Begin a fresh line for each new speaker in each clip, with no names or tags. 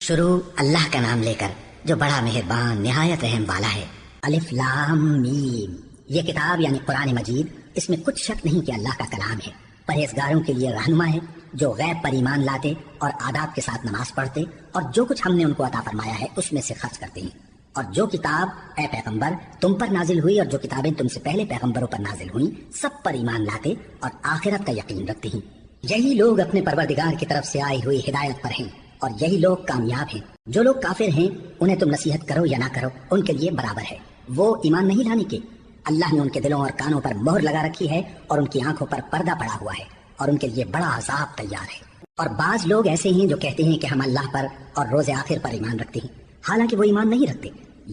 شروع اللہ کا نام لے کر جو بڑا مہربان نہایت رحم والا ہے۔ الف لام میم، یہ کتاب یعنی قرآن مجید، اس میں کچھ شک نہیں کہ اللہ کا کلام ہے، پرہیزگاروں کے لیے رہنما ہے جو غیب پر ایمان لاتے اور آداب کے ساتھ نماز پڑھتے اور جو کچھ ہم نے ان کو عطا فرمایا ہے اس میں سے خرچ کرتے ہیں، اور جو کتاب اے پیغمبر تم پر نازل ہوئی اور جو کتابیں تم سے پہلے پیغمبروں پر نازل ہوئیں سب پر ایمان لاتے اور آخرت کا یقین رکھتے ہیں۔ یہی لوگ اپنے پروردگار کی طرف سے آئی ہوئی ہدایت پر ہیں اور یہی لوگ کامیاب ہیں۔ جو لوگ کافر ہیں انہیں تم نصیحت کرو یا نہ کرو ان کے لیے برابر ہے، وہ ایمان نہیں لانے کے۔ اللہ نے ان کے دلوں اور کانوں پر مہر لگا رکھی ہے اور ان کی آنکھوں پر پردہ پڑا ہوا ہے اور ان کے لیے بڑا عذاب تیار ہے۔ اور بعض لوگ ایسے ہیں جو کہتے ہیں کہ ہم اللہ پر اور روز آخر پر ایمان رکھتے ہیں، حالانکہ وہ ایمان نہیں رکھتے۔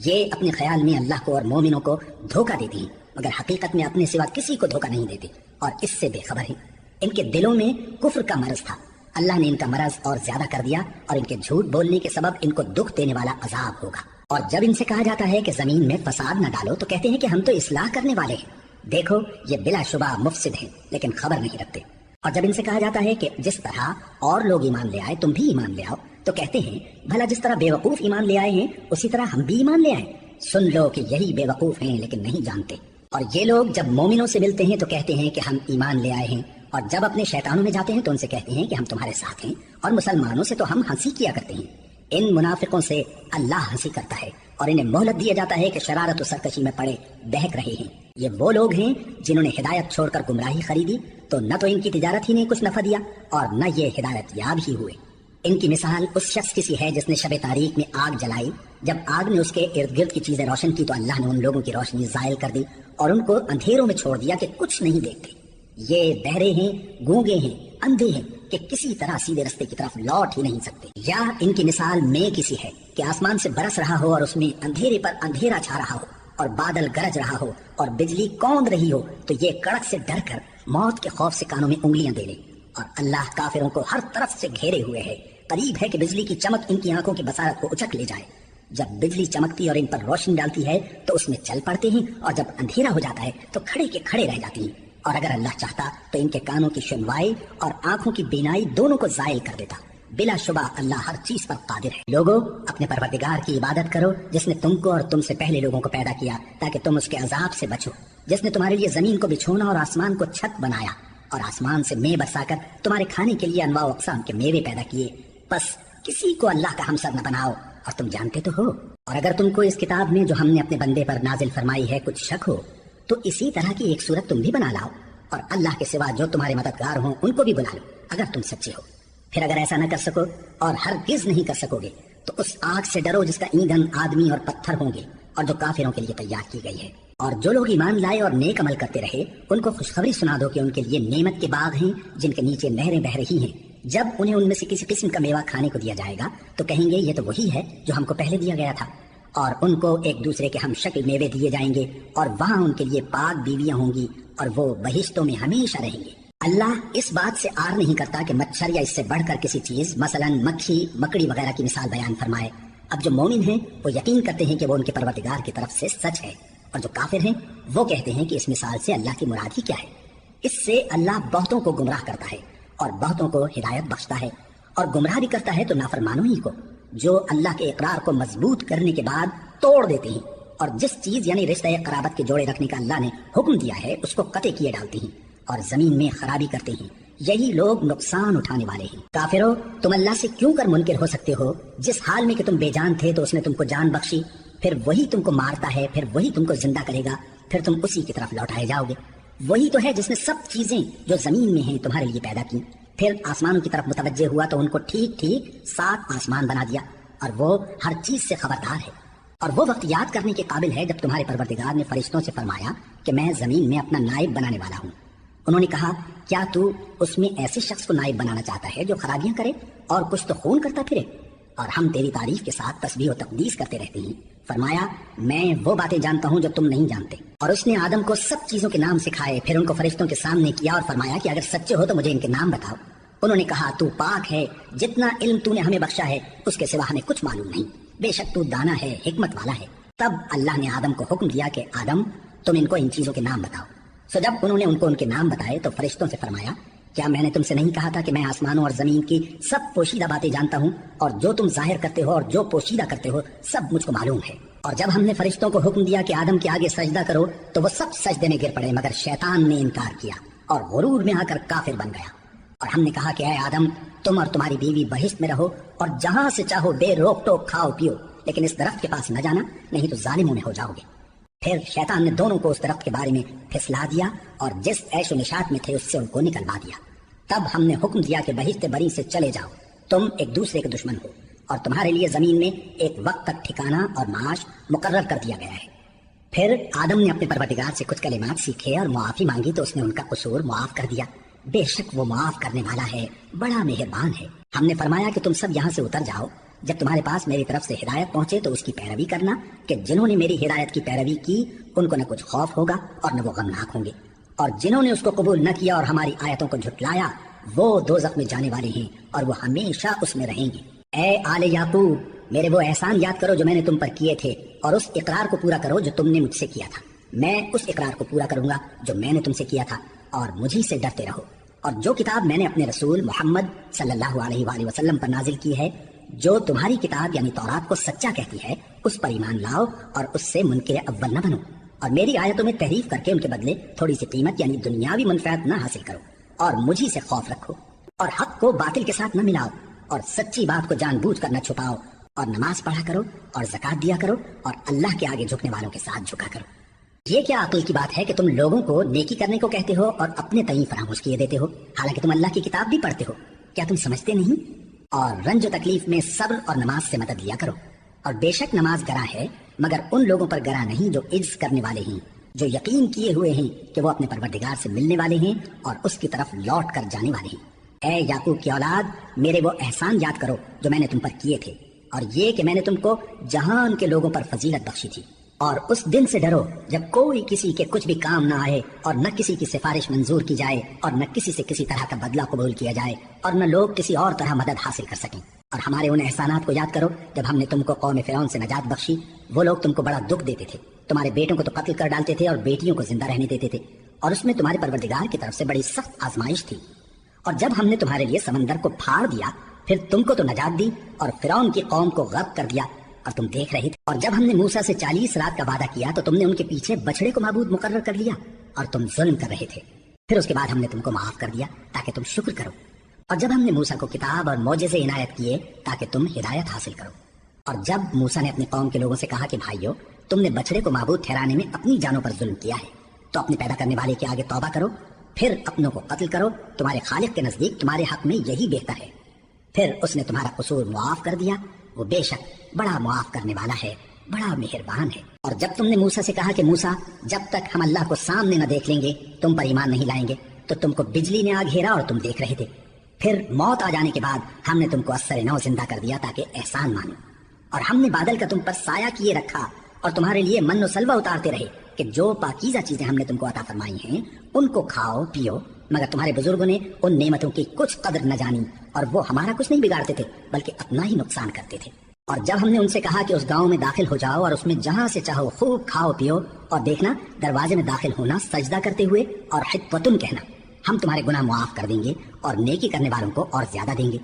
یہ اپنے خیال میں اللہ کو اور مومنوں کو دھوکہ دیتے ہیں، مگر حقیقت میں اپنے سوا کسی کو دھوکہ نہیں دیتے اور اس سے بے خبر ہیں۔ ان کے دلوں میں کفر کا مرض تھا، اللہ نے ان کا مرض اور زیادہ کر دیا اور ان کے جھوٹ بولنے کے سبب ان کو دکھ دینے والا عذاب ہوگا۔ اور جب ان سے کہا جاتا ہے کہ زمین میں فساد نہ ڈالو تو کہتے ہیں کہ ہم تو اصلاح کرنے والے ہیں، دیکھو یہ بلا شبہ مفسد ہیں لیکن خبر نہیں رکھتے۔ اور جب ان سے کہا جاتا ہے کہ جس طرح اور لوگ ایمان لے آئے تم بھی ایمان لے آؤ تو کہتے ہیں بھلا جس طرح بے وقوف ایمان لے آئے ہیں اسی طرح ہم بھی ایمان لے آئیں۔ سن لو کہ یہی بے وقوف ہیں لیکن نہیں جانتے۔ اور یہ لوگ جب مومنوں سے ملتے ہیں تو کہتے ہیں کہ ہم ایمان لے آئے ہیں، اور جب اپنے شیطانوں میں جاتے ہیں تو ان سے کہتے ہیں کہ ہم تمہارے ساتھ ہیں، اور مسلمانوں سے تو ہم ہنسی کیا کرتے ہیں۔ ان منافقوں سے اللہ ہنسی کرتا ہے اور انہیں مہلت دیا جاتا ہے کہ شرارت و سرکشی میں پڑے بہک رہے ہیں۔ یہ وہ لوگ ہیں جنہوں نے ہدایت چھوڑ کر گمراہی خریدی تو نہ تو ان کی تجارت ہی نے کچھ نفع دیا اور نہ یہ ہدایت یاب ہی ہوئے۔ ان کی مثال اس شخص کی سی ہے جس نے شب تاریک میں آگ جلائی، جب آگ نے اس کے ارد گرد کی چیزیں روشن کی تو اللہ نے ان لوگوں کی روشنی زائل کر دی اور ان کو اندھیروں میں چھوڑ دیا کہ کچھ نہیں دیکھتے۔ یہ بہرے ہیں، گونگے ہیں، اندھے ہیں کہ کسی طرح سیدھے رستے کی طرف لوٹ ہی نہیں سکتے۔ یا ان کی مثال میں کسی ہے کہ آسمان سے برس رہا ہو اور اس میں اندھیرے پر اندھیرا چھا رہا ہو اور بادل گرج رہا ہو اور بجلی کوند رہی ہو تو یہ کڑک سے ڈر کر موت کے خوف سے کانوں میں انگلیاں دے لے۔ اور اللہ کافروں کو ہر طرف سے گھیرے ہوئے ہے، قریب ہے کہ بجلی کی چمک ان کی آنکھوں کی بصارت کو اچک لے جائے۔ جب بجلی چمکتی اور ان پر روشنی ڈالتی ہے تو اس میں چل پڑتے ہیں اور جب اندھیرا ہو جاتا ہے تو کھڑے کے کھڑے رہ جاتے ہیں۔ اور اگر اللہ چاہتا تو ان کے کانوں کی سنوائی اور آنکھوں کی بینائی دونوں کو زائل کر دیتا۔ بلا شبہ اللہ ہر چیز پر قادر ہے۔ لوگوں اپنے پروردگار کی عبادت کرو جس نے تم کو اور تم سے پہلے لوگوں کو پیدا کیا تاکہ تم اس کے عذاب سے بچو، جس نے تمہارے لیے زمین کو بچھونا اور آسمان کو چھت بنایا اور آسمان سے مے برسا کر تمہارے کھانے کے لیے انواع و اقسام کے میوے پیدا کیے، بس کسی کو اللہ کا ہمسر نہ بناؤ اور تم جانتے تو ہو۔ اور اگر تم کو اس کتاب میں جو ہم نے اپنے بندے پر نازل فرمائی ہے کچھ شک ہو تو اسی طرح کی ایک صورت تم بھی بنا لاؤ اور اللہ کے سوا جو تمہارے مددگار ہوں ان کو بھی بلا لو اگر تم سچے ہو۔ پھر اگر ایسا نہ کر سکو اور ہرگز نہیں کر سکو گے تو اس آگ سے ڈرو جس کا ایندھن آدمی اور پتھر ہوں گے اور جو کافروں کے لیے تیار کی گئی ہے۔ اور جو لوگ ایمان لائے اور نیک عمل کرتے رہے ان کو خوشخبری سنا دو کہ ان کے لیے نعمت کے باغ ہیں جن کے نیچے نہریں بہ رہی ہیں۔ جب انہیں ان میں سے کسی قسم کا میوہ کھانے کو دیا جائے گا تو کہیں گے یہ تو وہی ہے جو ہم کو پہلے دیا گیا تھا، اور ان کو ایک دوسرے کے ہم شکل میوے دیے جائیں گے اور وہاں ان کے لیے پاک بیویاں ہوں گی اور وہ بہشتوں میں ہمیشہ رہیں گے۔ اللہ اس بات سے آر نہیں کرتا کہ مچھر یا اس سے بڑھ کر کسی چیز مثلا مکھی مکڑی وغیرہ کی مثال بیان فرمائے۔ اب جو مومن ہیں وہ یقین کرتے ہیں کہ وہ ان کے پروردگار کی طرف سے سچ ہے، اور جو کافر ہیں وہ کہتے ہیں کہ اس مثال سے اللہ کی مراد ہی کیا ہے۔ اس سے اللہ بہتوں کو گمراہ کرتا ہے اور بہتوں کو ہدایت بخشتا ہے، اور گمراہ بھی کرتا ہے تو نافرمانوں ہی کو، جو اللہ کے اقرار کو مضبوط کرنے کے بعد توڑ دیتے ہیں اور جس چیز یعنی رشتہ قرابت کے جوڑے رکھنے کا اللہ نے حکم دیا ہے اس کو قطع کیے ڈالتے ہیں اور زمین میں خرابی کرتے ہیں۔ یہی لوگ نقصان اٹھانے والے ہیں۔ کافرو تم اللہ سے کیوں کر منکر ہو سکتے ہو؟ جس حال میں کہ تم بے جان تھے تو اس نے تم کو جان بخشی، پھر وہی تم کو مارتا ہے، پھر وہی تم کو زندہ کرے گا، پھر تم اسی کی طرف لوٹائے جاؤ گے۔ وہی تو ہے جس نے سب چیزیں جو زمین میں ہیں تمہارے لیے پیدا کی، پھر آسمانوں کی طرف متوجہ ہوا تو ان کو ٹھیک ٹھیک 7 آسمان بنا دیا، اور وہ ہر چیز سے خبردار ہے۔ اور وہ وقت یاد کرنے کے قابل ہے جب تمہارے پروردگار نے فرشتوں سے فرمایا کہ میں زمین میں اپنا نائب بنانے والا ہوں۔ انہوں نے کہا کیا تو اس میں ایسے شخص کو نائب بنانا چاہتا ہے جو خرابیاں کرے اور کچھ تو خون کرتا پھرے؟ اور ہم تیری تعریف کے ساتھ تسبیح و تقدیس کرتے رہتے ہیں۔ فرمایا میں وہ باتیں جانتا ہوں جو تم نہیں جانتے۔ اور اس نے آدم کو سب چیزوں کے نام سکھائے، پھر ان کو فرشتوں کے سامنے کیا اور فرمایا کہ اگر سچے ہو تو مجھے ان کے نام بتاؤ۔ انہوں نے کہا تو پاک ہے، جتنا علم تو نے ہمیں بخشا ہے اس کے سوا ہمیں کچھ معلوم نہیں، بے شک تو دانا ہے، حکمت والا ہے۔ تب اللہ نے آدم کو حکم دیا کہ آدم تم ان کو ان چیزوں کے نام بتاؤ۔ سو جب انہوں نے ان کو ان کے نام بتائے تو فرشتوں سے فرمایا کیا میں نے تم سے نہیں کہا تھا کہ میں آسمانوں اور زمین کی سب پوشیدہ باتیں جانتا ہوں، اور جو تم ظاہر کرتے ہو اور جو پوشیدہ کرتے ہو سب مجھ کو معلوم ہے؟ اور جب ہم نے فرشتوں کو حکم دیا کہ آدم کے آگے سجدہ کرو تو وہ سب سجدے میں گر پڑے، مگر شیطان نے انکار کیا اور غرور میں آ کر کافر بن گیا۔ اور ہم نے کہا کہ اے آدم، تم اور تمہاری بیوی بہشت میں رہو اور جہاں سے چاہو بے روک ٹوک کھاؤ پیو، لیکن اس درخت کے پاس نہ جانا، نہیں تو ظالموں میں ہو جاؤ گے۔ پھر شیطان نے دونوں کو اس درخت کے بارے میں پھسلا دیا اور جس عیش و نشاط میں تھے اس سے ان کو نکلوا دیا۔ تب ہم نے حکم دیا کہ بہشت بری سے چلے جاؤ، تم ایک دوسرے کے دشمن ہو، اور تمہارے لیے زمین میں ایک وقت تک ٹھکانہ اور معاش مقرر کر دیا گیا ہے۔ پھر آدم نے اپنے پروردگار سے کچھ کلمات سیکھے اور معافی مانگی تو اس نے ان کا قصور معاف کر دیا۔ بے شک وہ معاف کرنے والا ہے، بڑا مہربان ہے۔ ہم نے فرمایا کہ تم سب یہاں سے اتر جاؤ، جب تمہارے پاس میری طرف سے ہدایت پہنچے تو اس کی پیروی کرنا، کہ جنہوں نے میری ہدایت کی پیروی کی ان کو نہ کچھ خوف ہوگا اور نہ وہ غمناک ہوں گے، اور جنہوں نے اس کو قبول نہ کیا اور ہماری آیتوں کو جھٹلایا وہ دوزخ میں جانے والے ہیں اور وہ ہمیشہ اس میں رہیں گے۔ اے آل یعقوب، میرے وہ احسان یاد کرو جو میں نے تم پر کیے تھے، اور اس اقرار کو پورا کرو جو تم نے مجھ سے کیا تھا۔ میں اس اقرار کو پورا کروں گا جو میں نے تم سے کیا تھا، اور مجھی سے ڈرتے رہو۔ اور جو کتاب میں نے اپنے رسول محمد صلی اللہ علیہ وآلہ وسلم پر نازل کی ہے، جو تمہاری کتاب یعنی تورات کو سچا کہتی ہے، اس پر ایمان لاؤ اور اس سے منکر اول نہ بنو، اور میری آیتوں میں تحریف کر کے ان کے بدلے تھوڑی سی قیمت یعنی دنیاوی منفعت نہ حاصل کرو، اور مجھی سے خوف رکھو، اور حق کو باطل کے ساتھ نہ ملاؤ، اور سچی بات کو جان بوجھ کر نہ چھپاؤ، اور نماز پڑھا کرو اور زکوٰۃ دیا کرو، اور اللہ کے آگے جھکنے والوں کے ساتھ جھکا کرو۔ یہ کیا عقل کی بات ہے کہ تم لوگوں کو نیکی کرنے کو کہتے ہو اور اپنے تئیں فراموش کیے دیتے ہو، حالانکہ تم اللہ کی کتاب بھی پڑھتے ہو؟ کیا تم سمجھتے نہیں؟ اور رنج و تکلیف میں صبر اور نماز سے مدد لیا کرو، اور بے شک نماز گراں ہے، مگر ان لوگوں پر گراں نہیں جو عجز کرنے والے ہیں، جو یقین کیے ہوئے ہیں کہ وہ اپنے پروردگار سے ملنے والے ہیں اور اس کی طرف لوٹ کر جانے والے ہیں۔ اے یعقوب کی اولاد، میرے وہ احسان یاد کرو جو میں نے تم پر کیے تھے، اور یہ کہ میں نے تم کو جہان کے لوگوں پر فضیلت بخشی تھی۔ اور اس دن سے ڈرو جب کوئی کسی کے کچھ بھی کام نہ آئے، اور نہ کسی کی سفارش منظور کی جائے، اور نہ کسی سے کسی طرح کا بدلہ قبول کیا جائے، اور نہ لوگ کسی اور طرح مدد حاصل کر سکیں۔ اور ہمارے ان احسانات کو یاد کرو جب ہم نے تم کو قوم فرعون سے نجات بخشی۔ وہ لوگ تم کو بڑا دکھ دیتے تھے، تمہارے بیٹوں کو تو قتل کر ڈالتے تھے اور بیٹیوں کو زندہ رہنے دیتے تھے، اور اس میں تمہارے پروردگار کی طرف سے بڑی سخت آزمائش تھی۔ اور جب ہم نے تمہارے لیے سمندر کو پھاڑ دیا، پھر تم کو تو نجات دی اور فرعون کی قوم کو غرق کر دیا، اور تم دیکھ رہے تھے۔ اور جب ہم نے موسیٰ سے 40 رات کا وعدہ کیا تو تم نے ان کے پیچھے بچڑے کو معبود مقرر کر لیا، اور تم ظلم کر رہے تھے۔ پھر اس کے بعد ہم نے تم کو معاف کر دیا تاکہ تم شکر کرو۔ اور جب ہم نے موسیٰ کو کتاب اور معجزے عنایت کیے تاکہ تم ہدایت حاصل کرو۔ اور جب موسیٰ نے اپنی قوم کے لوگوں سے کہا کہ بھائیو، تم نے بچڑے کو معبود ٹھہرانے میں اپنی جانوں پر ظلم کیا ہے، تو اپنے پیدا کرنے والے کے آگے توبہ کرو، پھر اپنوں کو قتل کرو، تمہارے خالق کے نزدیک تمہارے حق میں یہی بہتر ہے۔ پھر اس نے تمہارا قصور معاف کر دیا، وہ بے شک بڑا معاف کرنے والا ہے، بڑا مہربان ہے۔ اور جب تم نے موسیٰ سے کہا کہ موسیٰ، جب تک ہم اللہ کو سامنے نہ دیکھ لیں گے تم پر ایمان نہیں لائیں گے، تو تم کو بجلی نے آ گھیرا اور تم دیکھ رہے تھے۔ پھر موت آ جانے کے بعد ہم نے تم کو اثر نو زندہ کر دیا تاکہ احسان مانو، اور ہم نے بادل کا تم پر سایہ کیے رکھا اور تمہارے لیے من و سلوہ اتارتے رہے کہ جو پاکیزہ چیزیں ہم نے تم کو عطا فرمائی ہیں ان کو کھاؤ پیو، مگر تمہارے بزرگوں نے ان نعمتوں کی کچھ قدر نہ جانی، اور وہ ہمارا کچھ نہیں بگاڑتے تھے بلکہ اپنا ہی نقصان کرتے تھے۔ اور جب ہم نے ان سے کہا کہ اس گاؤں میں داخل ہو جاؤ اور اس میں جہاں سے چاہو خوب کھاؤ پیو، اور دیکھنا دروازے میں داخل ہونا سجدہ کرتے ہوئے اور حطوۃ کہنا، ہم تمہارے گناہ معاف کر دیں گے اور نیکی کرنے والوں کو اور زیادہ دیں گے۔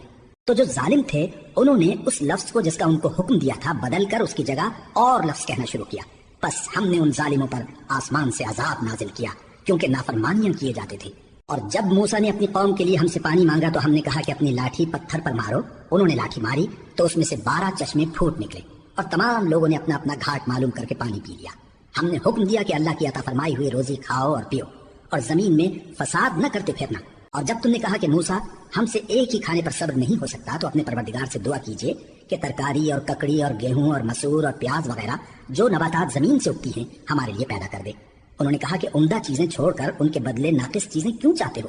تو جو ظالم تھے انہوں نے اس لفظ کو جس کا ان کو حکم دیا تھا بدل کر اس کی جگہ اور لفظ کہنا شروع کیا، بس ہم نے ان ظالموں پر آسمان سے عذاب نازل کیا کیونکہ نافرمانیاں کیے جاتے تھے۔ اور جب موسیٰ نے اپنی قوم کے لیے ہم سے پانی مانگا تو ہم نے کہا کہ اپنی لاٹھی پتھر پر مارو۔ انہوں نے لاٹھی ماری تو اس میں سے 12 چشمے پھوٹ نکلے، اور تمام لوگوں نے اپنا اپنا گھاٹ معلوم کر کے پانی پی لیا۔ ہم نے حکم دیا کہ اللہ کی عطا فرمائی ہوئی روزی کھاؤ اور پیو، اور زمین میں فساد نہ کرتے پھرنا۔ اور جب تم نے کہا کہ موسیٰ ہم سے ایک ہی کھانے پر صبر نہیں ہو سکتا، تو اپنے پروردگار سے دعا کیجئے کہ ترکاری اور ککڑی اور گیہوں اور مسور اور پیاز وغیرہ جو نباتات زمین سے اگتی ہیں ہمارے لیے پیدا کر دے۔ انہوں نے کہا کہ عمدہ چیزیں چھوڑ کر ان کے بدلے ناقص چیزیں کیوں چاہتے ہو؟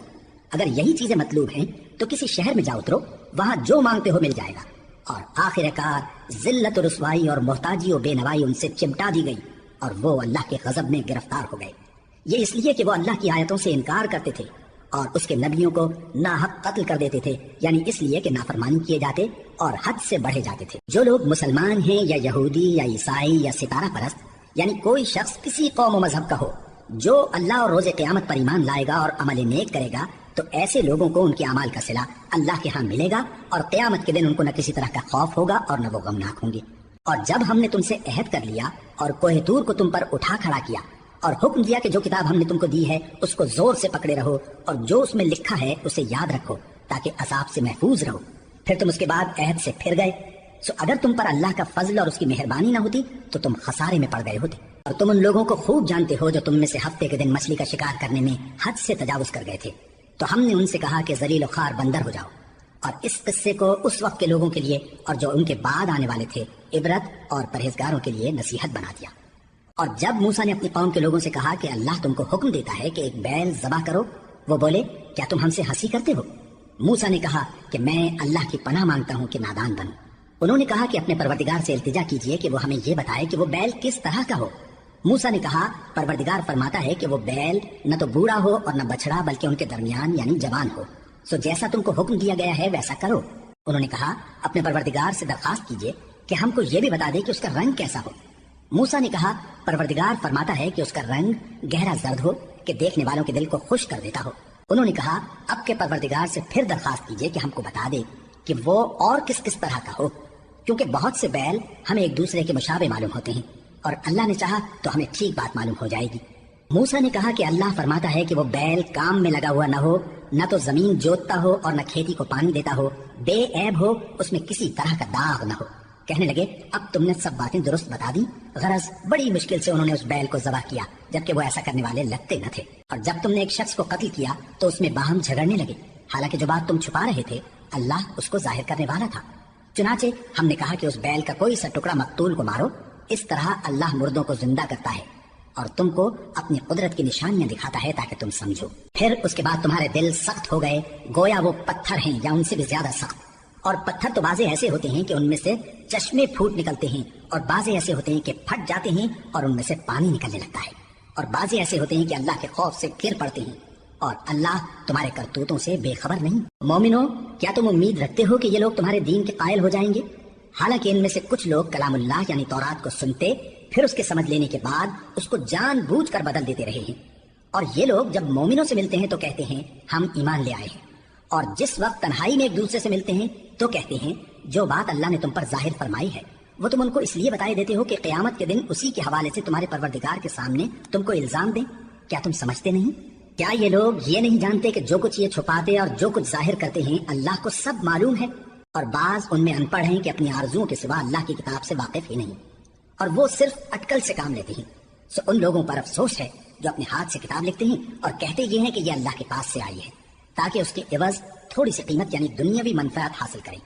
اگر یہی چیزیں مطلوب ہیں تو کسی شہر میں جا اترو، وہاں جو مانگتے ہو مل جائے گا۔ اور آخر کار ذلت و رسوائی اور محتاجی و بے نوائی ان سے چمٹا دی گئی، اور وہ اللہ کے غضب میں گرفتار ہو گئے۔ یہ اس لیے کہ وہ اللہ کی آیتوں سے انکار کرتے تھے اور اس کے نبیوں کو ناحق قتل کر دیتے تھے، یعنی اس لیے کہ نافرمانی کیے جاتے اور حد سے بڑھے جاتے تھے۔ جو لوگ مسلمان ہیں یا یہودی یا عیسائی یا ستارہ پرست، یعنی کوئی شخص کسی قوم و مذہب کا ہو، جو اللہ اور روز قیامت پر ایمان لائے گا اور عمل نیک کرے گا، تو ایسے لوگوں کو ان کے اعمال کا صلہ اللہ کے ہاں ملے گا، اور قیامت کے دن ان کو نہ کسی طرح کا خوف ہوگا اور نہ وہ غمناک ہوں گے۔ اور جب ہم نے تم سے عہد کر لیا اور کوہ طور کو تم پر اٹھا کھڑا کیا اور حکم دیا کہ جو کتاب ہم نے تم کو دی ہے اس کو زور سے پکڑے رہو اور جو اس میں لکھا ہے اسے یاد رکھو تاکہ عذاب سے محفوظ رہو، پھر تم اس کے بعد عہد سے پھر گئے، سو اگر تم پر اللہ کا فضل اور اس کی مہربانی نہ ہوتی تو تم خسارے میں پڑ گئے ہوتے۔ اور تم ان لوگوں کو خوب جانتے ہو جو تم میں سے ہفتے کے دن مچھلی کا شکار کرنے میں حد سے تجاوز کر گئے تھے، تو ہم نے ان سے کہا کہ ذلیل و خوار بندر ہو جاؤ، اور اس قصے کو اس وقت کے لوگوں کے لیے اور جو ان کے بعد آنے والے تھے عبرت اور پرہیزگاروں کے لیے نصیحت بنا دیا۔ اور جب موسیٰ نے اپنی قوم کے لوگوں سے کہا کہ اللہ تم کو حکم دیتا ہے کہ ایک بیل ذبح کرو، وہ بولے کیا تم ہم سے ہنسی کرتے ہو؟ موسیٰ نے کہا کہ میں اللہ کی پناہ مانگتا ہوں کہ نادان بنوں۔ انہوں نے کہا کہ اپنے پروردگار سے التجا کیجئے کہ وہ ہمیں یہ بتائے کہ وہ بیل کس طرح کا ہو۔ موسیٰ نے کہا پروردگار فرماتا ہے کہ وہ بیل نہ تو بوڑھا ہو اور نہ بچڑا بلکہ ان کے درمیان یعنی جوان ہو، سو جیسا تم کو حکم دیا گیا ہے ویسا کرو۔ انہوں نے کہا اپنے پروردگار سے درخواست کیجئے کہ ہم کو یہ بھی بتا دے کہ اس کا رنگ کیسا ہو۔ موسیٰ نے کہا پروردگار فرماتا ہے کہ اس کا رنگ گہرا زرد ہو کہ دیکھنے والوں کے دل کو خوش کر دیتا ہو۔ انہوں نے کہا اب کے پروردگار سے پھر درخواست کیجئے کہ ہم کو بتا دے کہ وہ اور کس کس طرح کا ہو، کیونکہ بہت سے بیل ہمیں ایک دوسرے کے مشابہ معلوم ہوتے ہیں، اور اللہ نے چاہا تو ہمیں ٹھیک بات معلوم ہو جائے گی۔ موسیٰ نے کہا کہ اللہ فرماتا ہے کہ وہ بیل کام میں لگا ہوا نہ ہو، نہ تو زمین جوتتا ہو اور نہ کھیتی کو پانی دیتا ہو، بے عیب ہو، اس میں کسی طرح کا داغ نہ ہو۔ کہنے لگے اب تم نے سب باتیں درست بتا دی، غرض بڑی مشکل سے انہوں نے اس بیل کو ذبح کیا جبکہ وہ ایسا کرنے والے لگتے نہ تھے۔ اور جب تم نے ایک شخص کو قتل کیا تو اس میں باہم جھگڑنے لگے، حالانکہ جو بات تم چھپا رہے تھے اللہ اس کو ظاہر کرنے والا تھا۔ چنانچہ ہم نے کہا کہ اس بیل کا کوئی سا ٹکڑا مقتول کو مارو، اس طرح اللہ مردوں کو زندہ کرتا ہے اور تم کو اپنی قدرت کی نشانیاں دکھاتا ہے تاکہ تم سمجھو۔ پھر اس کے بعد تمہارے دل سخت ہو گئے گویا وہ پتھر ہیں یا ان سے بھی زیادہ سخت، اور پتھر تو بعضے ایسے ہوتے ہیں کہ ان میں سے چشمے پھوٹ نکلتے ہیں، اور بعضے ایسے ہوتے ہیں کہ پھٹ جاتے ہیں اور ان میں سے پانی نکلنے لگتا ہے، اور بعضے ایسے ہوتے ہیں کہ اللہ کے خوف سے گر پڑتے ہیں، اور اللہ تمہارے کرتوتوں سے بے خبر نہیں۔ مومنو کیا تم امید رکھتے ہو کہ یہ لوگ تمہارے دین کے قائل ہو جائیں گے؟ حالانکہ ان میں سے کچھ لوگ کلام اللہ یعنی تورات کو سنتے پھر اس کے سمجھ لینے کے بعد اس کو جان بوجھ کر بدل دیتے رہے ہیں، اور یہ لوگ جب مومنوں سے ملتے ہیں تو کہتے ہیں ہم ایمان لے آئے ہیں، اور جس وقت تنہائی میں ایک دوسرے سے ملتے ہیں تو کہتے ہیں جو بات اللہ نے تم پر ظاہر فرمائی ہے وہ تم ان کو اس لیے بتائے دیتے ہو کہ قیامت کے دن اسی کے حوالے سے تمہارے پروردگار کے سامنے تم کو الزام دیں۔ کیا تم سمجھتے نہیں؟ کیا یہ لوگ یہ نہیں جانتے کہ جو کچھ یہ چھپاتے اور جو کچھ ظاہر کرتے ہیں اللہ کو سب معلوم ہے؟ اور بعض ان میں ان پڑھ ہیں کہ اپنی آرزوؤں کے سوا اللہ کی کتاب سے واقف ہی نہیں، اور وہ صرف اٹکل سے کام لیتے ہیں۔ سو ان لوگوں پر افسوس ہے جو اپنے ہاتھ سے کتاب لکھتے ہیں اور کہتے یہ ہیں کہ یہ اللہ کے پاس سے آئی ہے تاکہ اس کے عوض تھوڑی سی قیمت یعنی دنیاوی منفعت حاصل کریں۔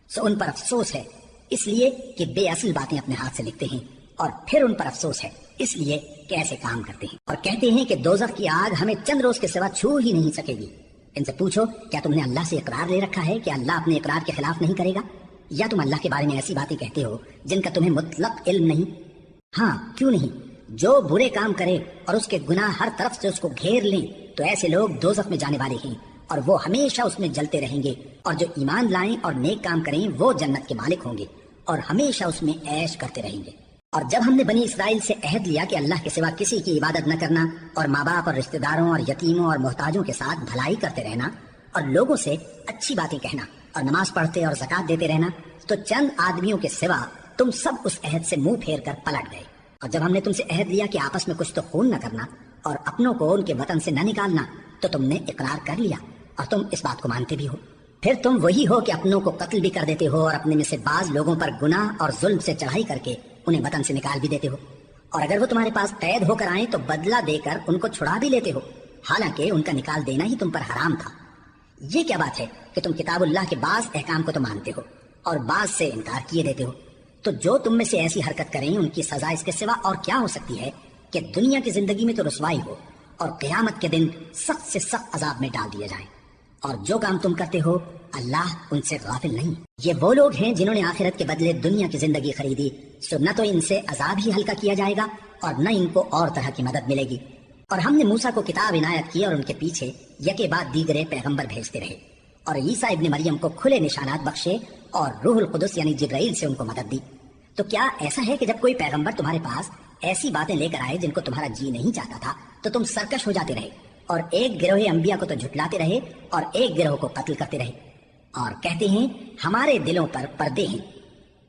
سو ان پر افسوس ہے اس لیے کہ بے اصل باتیں اپنے ہاتھ سے لکھتے ہیں، اور پھر ان پر افسوس ہے اس لیے کہ ایسے کام کرتے ہیں اور کہتے ہیں کہ دوزخ کی آگ ہمیں چند روز کے سوا چھو ہی نہیں سکے گی۔ ان سے پوچھو کیا تم نے اللہ سے اقرار لے رکھا ہے کہ اللہ اپنے اقرار کے خلاف نہیں کرے گا، یا تم اللہ کے بارے میں ایسی باتیں کہتے ہو جن کا تمہیں مطلق علم نہیں؟ ہاں کیوں نہیں، جو برے کام کرے اور اس کے گناہ ہر طرف سے اس کو گھیر لیں تو ایسے لوگ دوزخ میں جانے والے ہیں اور وہ ہمیشہ اس میں جلتے رہیں گے، اور جو ایمان لائیں اور نیک کام کریں وہ جنت کے مالک ہوں گے اور ہمیشہ اس میں عیش کرتے رہیں گے۔ اور جب ہم نے بنی اسرائیل سے عہد لیا کہ اللہ کے سوا کسی کی عبادت نہ کرنا اور ماں باپ اور رشتہ داروں اور یتیموں اور محتاجوں کے ساتھ بھلائی کرتے رہنا اور لوگوں سے اچھی باتیں کہنا اور نماز پڑھتے اور زکوٰۃ دیتے رہنا، تو چند آدمیوں کے سوا تم سب اس عہد سے منہ پھیر کر پلٹ گئے۔ اور جب ہم نے تم سے عہد لیا کہ آپس میں کچھ تو خون نہ کرنا اور اپنوں کو ان کے وطن سے نہ نکالنا، تو تم نے اقرار کر لیا اور تم اس بات کو مانتے بھی ہو۔ پھر تم وہی ہو کہ اپنوں کو قتل بھی کر دیتے ہو اور اپنے میں سے بعض لوگوں پر گناہ اور ظلم سے چڑھائی کر کے انہیں وطن سے نکال بھی دیتے ہو، اور اگر وہ تمہارے پاس قید ہو کر آئیں تو بدلہ دے کر ان کو چھڑا بھی لیتے ہو، حالانکہ ان کا نکال دینا ہی تم پر حرام تھا۔ یہ کیا بات ہے کہ تم کتاب اللہ کے بعض احکام کو تو مانتے ہو اور بعض سے انکار کیے دیتے ہو؟ تو جو تم میں سے ایسی حرکت کریں ان کی سزا اس کے سوا اور کیا ہو سکتی ہے کہ دنیا کی زندگی میں تو رسوائی ہو اور قیامت کے دن سخت سے سخت عذاب میں ڈال دیے جائیں۔ اور جو کام تم کرتے ہو اللہ ان سے غافل نہیں۔ یہ وہ لوگ ہیں جنہوں نے آخرت کے بدلے دنیا کی زندگی خریدی، سو نہ تو ان سے عذاب ہی ہلکا کیا جائے گا اور نہ ان کو اور طرح کی مدد ملے گی۔ اور ہم نے موسیٰ کو کتاب عنایت کی اور ان کے پیچھے یکے بعد دیگرے پیغمبر بھیجتے رہے، اور عیسیٰ ابن مریم کو کھلے نشانات بخشے اور روح القدس یعنی جبرائیل سے ان کو مدد دی۔ تو کیا ایسا ہے کہ جب کوئی پیغمبر تمہارے پاس ایسی باتیں لے کر آئے جن کو تمہارا جی نہیں چاہتا تھا تو تم سرکش ہو جاتے رہے اور ایک گروہ انبیاء کو تو جھٹلاتے رہے اور ایک گروہ کو قتل کرتے رہے، اور کہتے ہیں ہمارے دلوں پر پردے ہیں،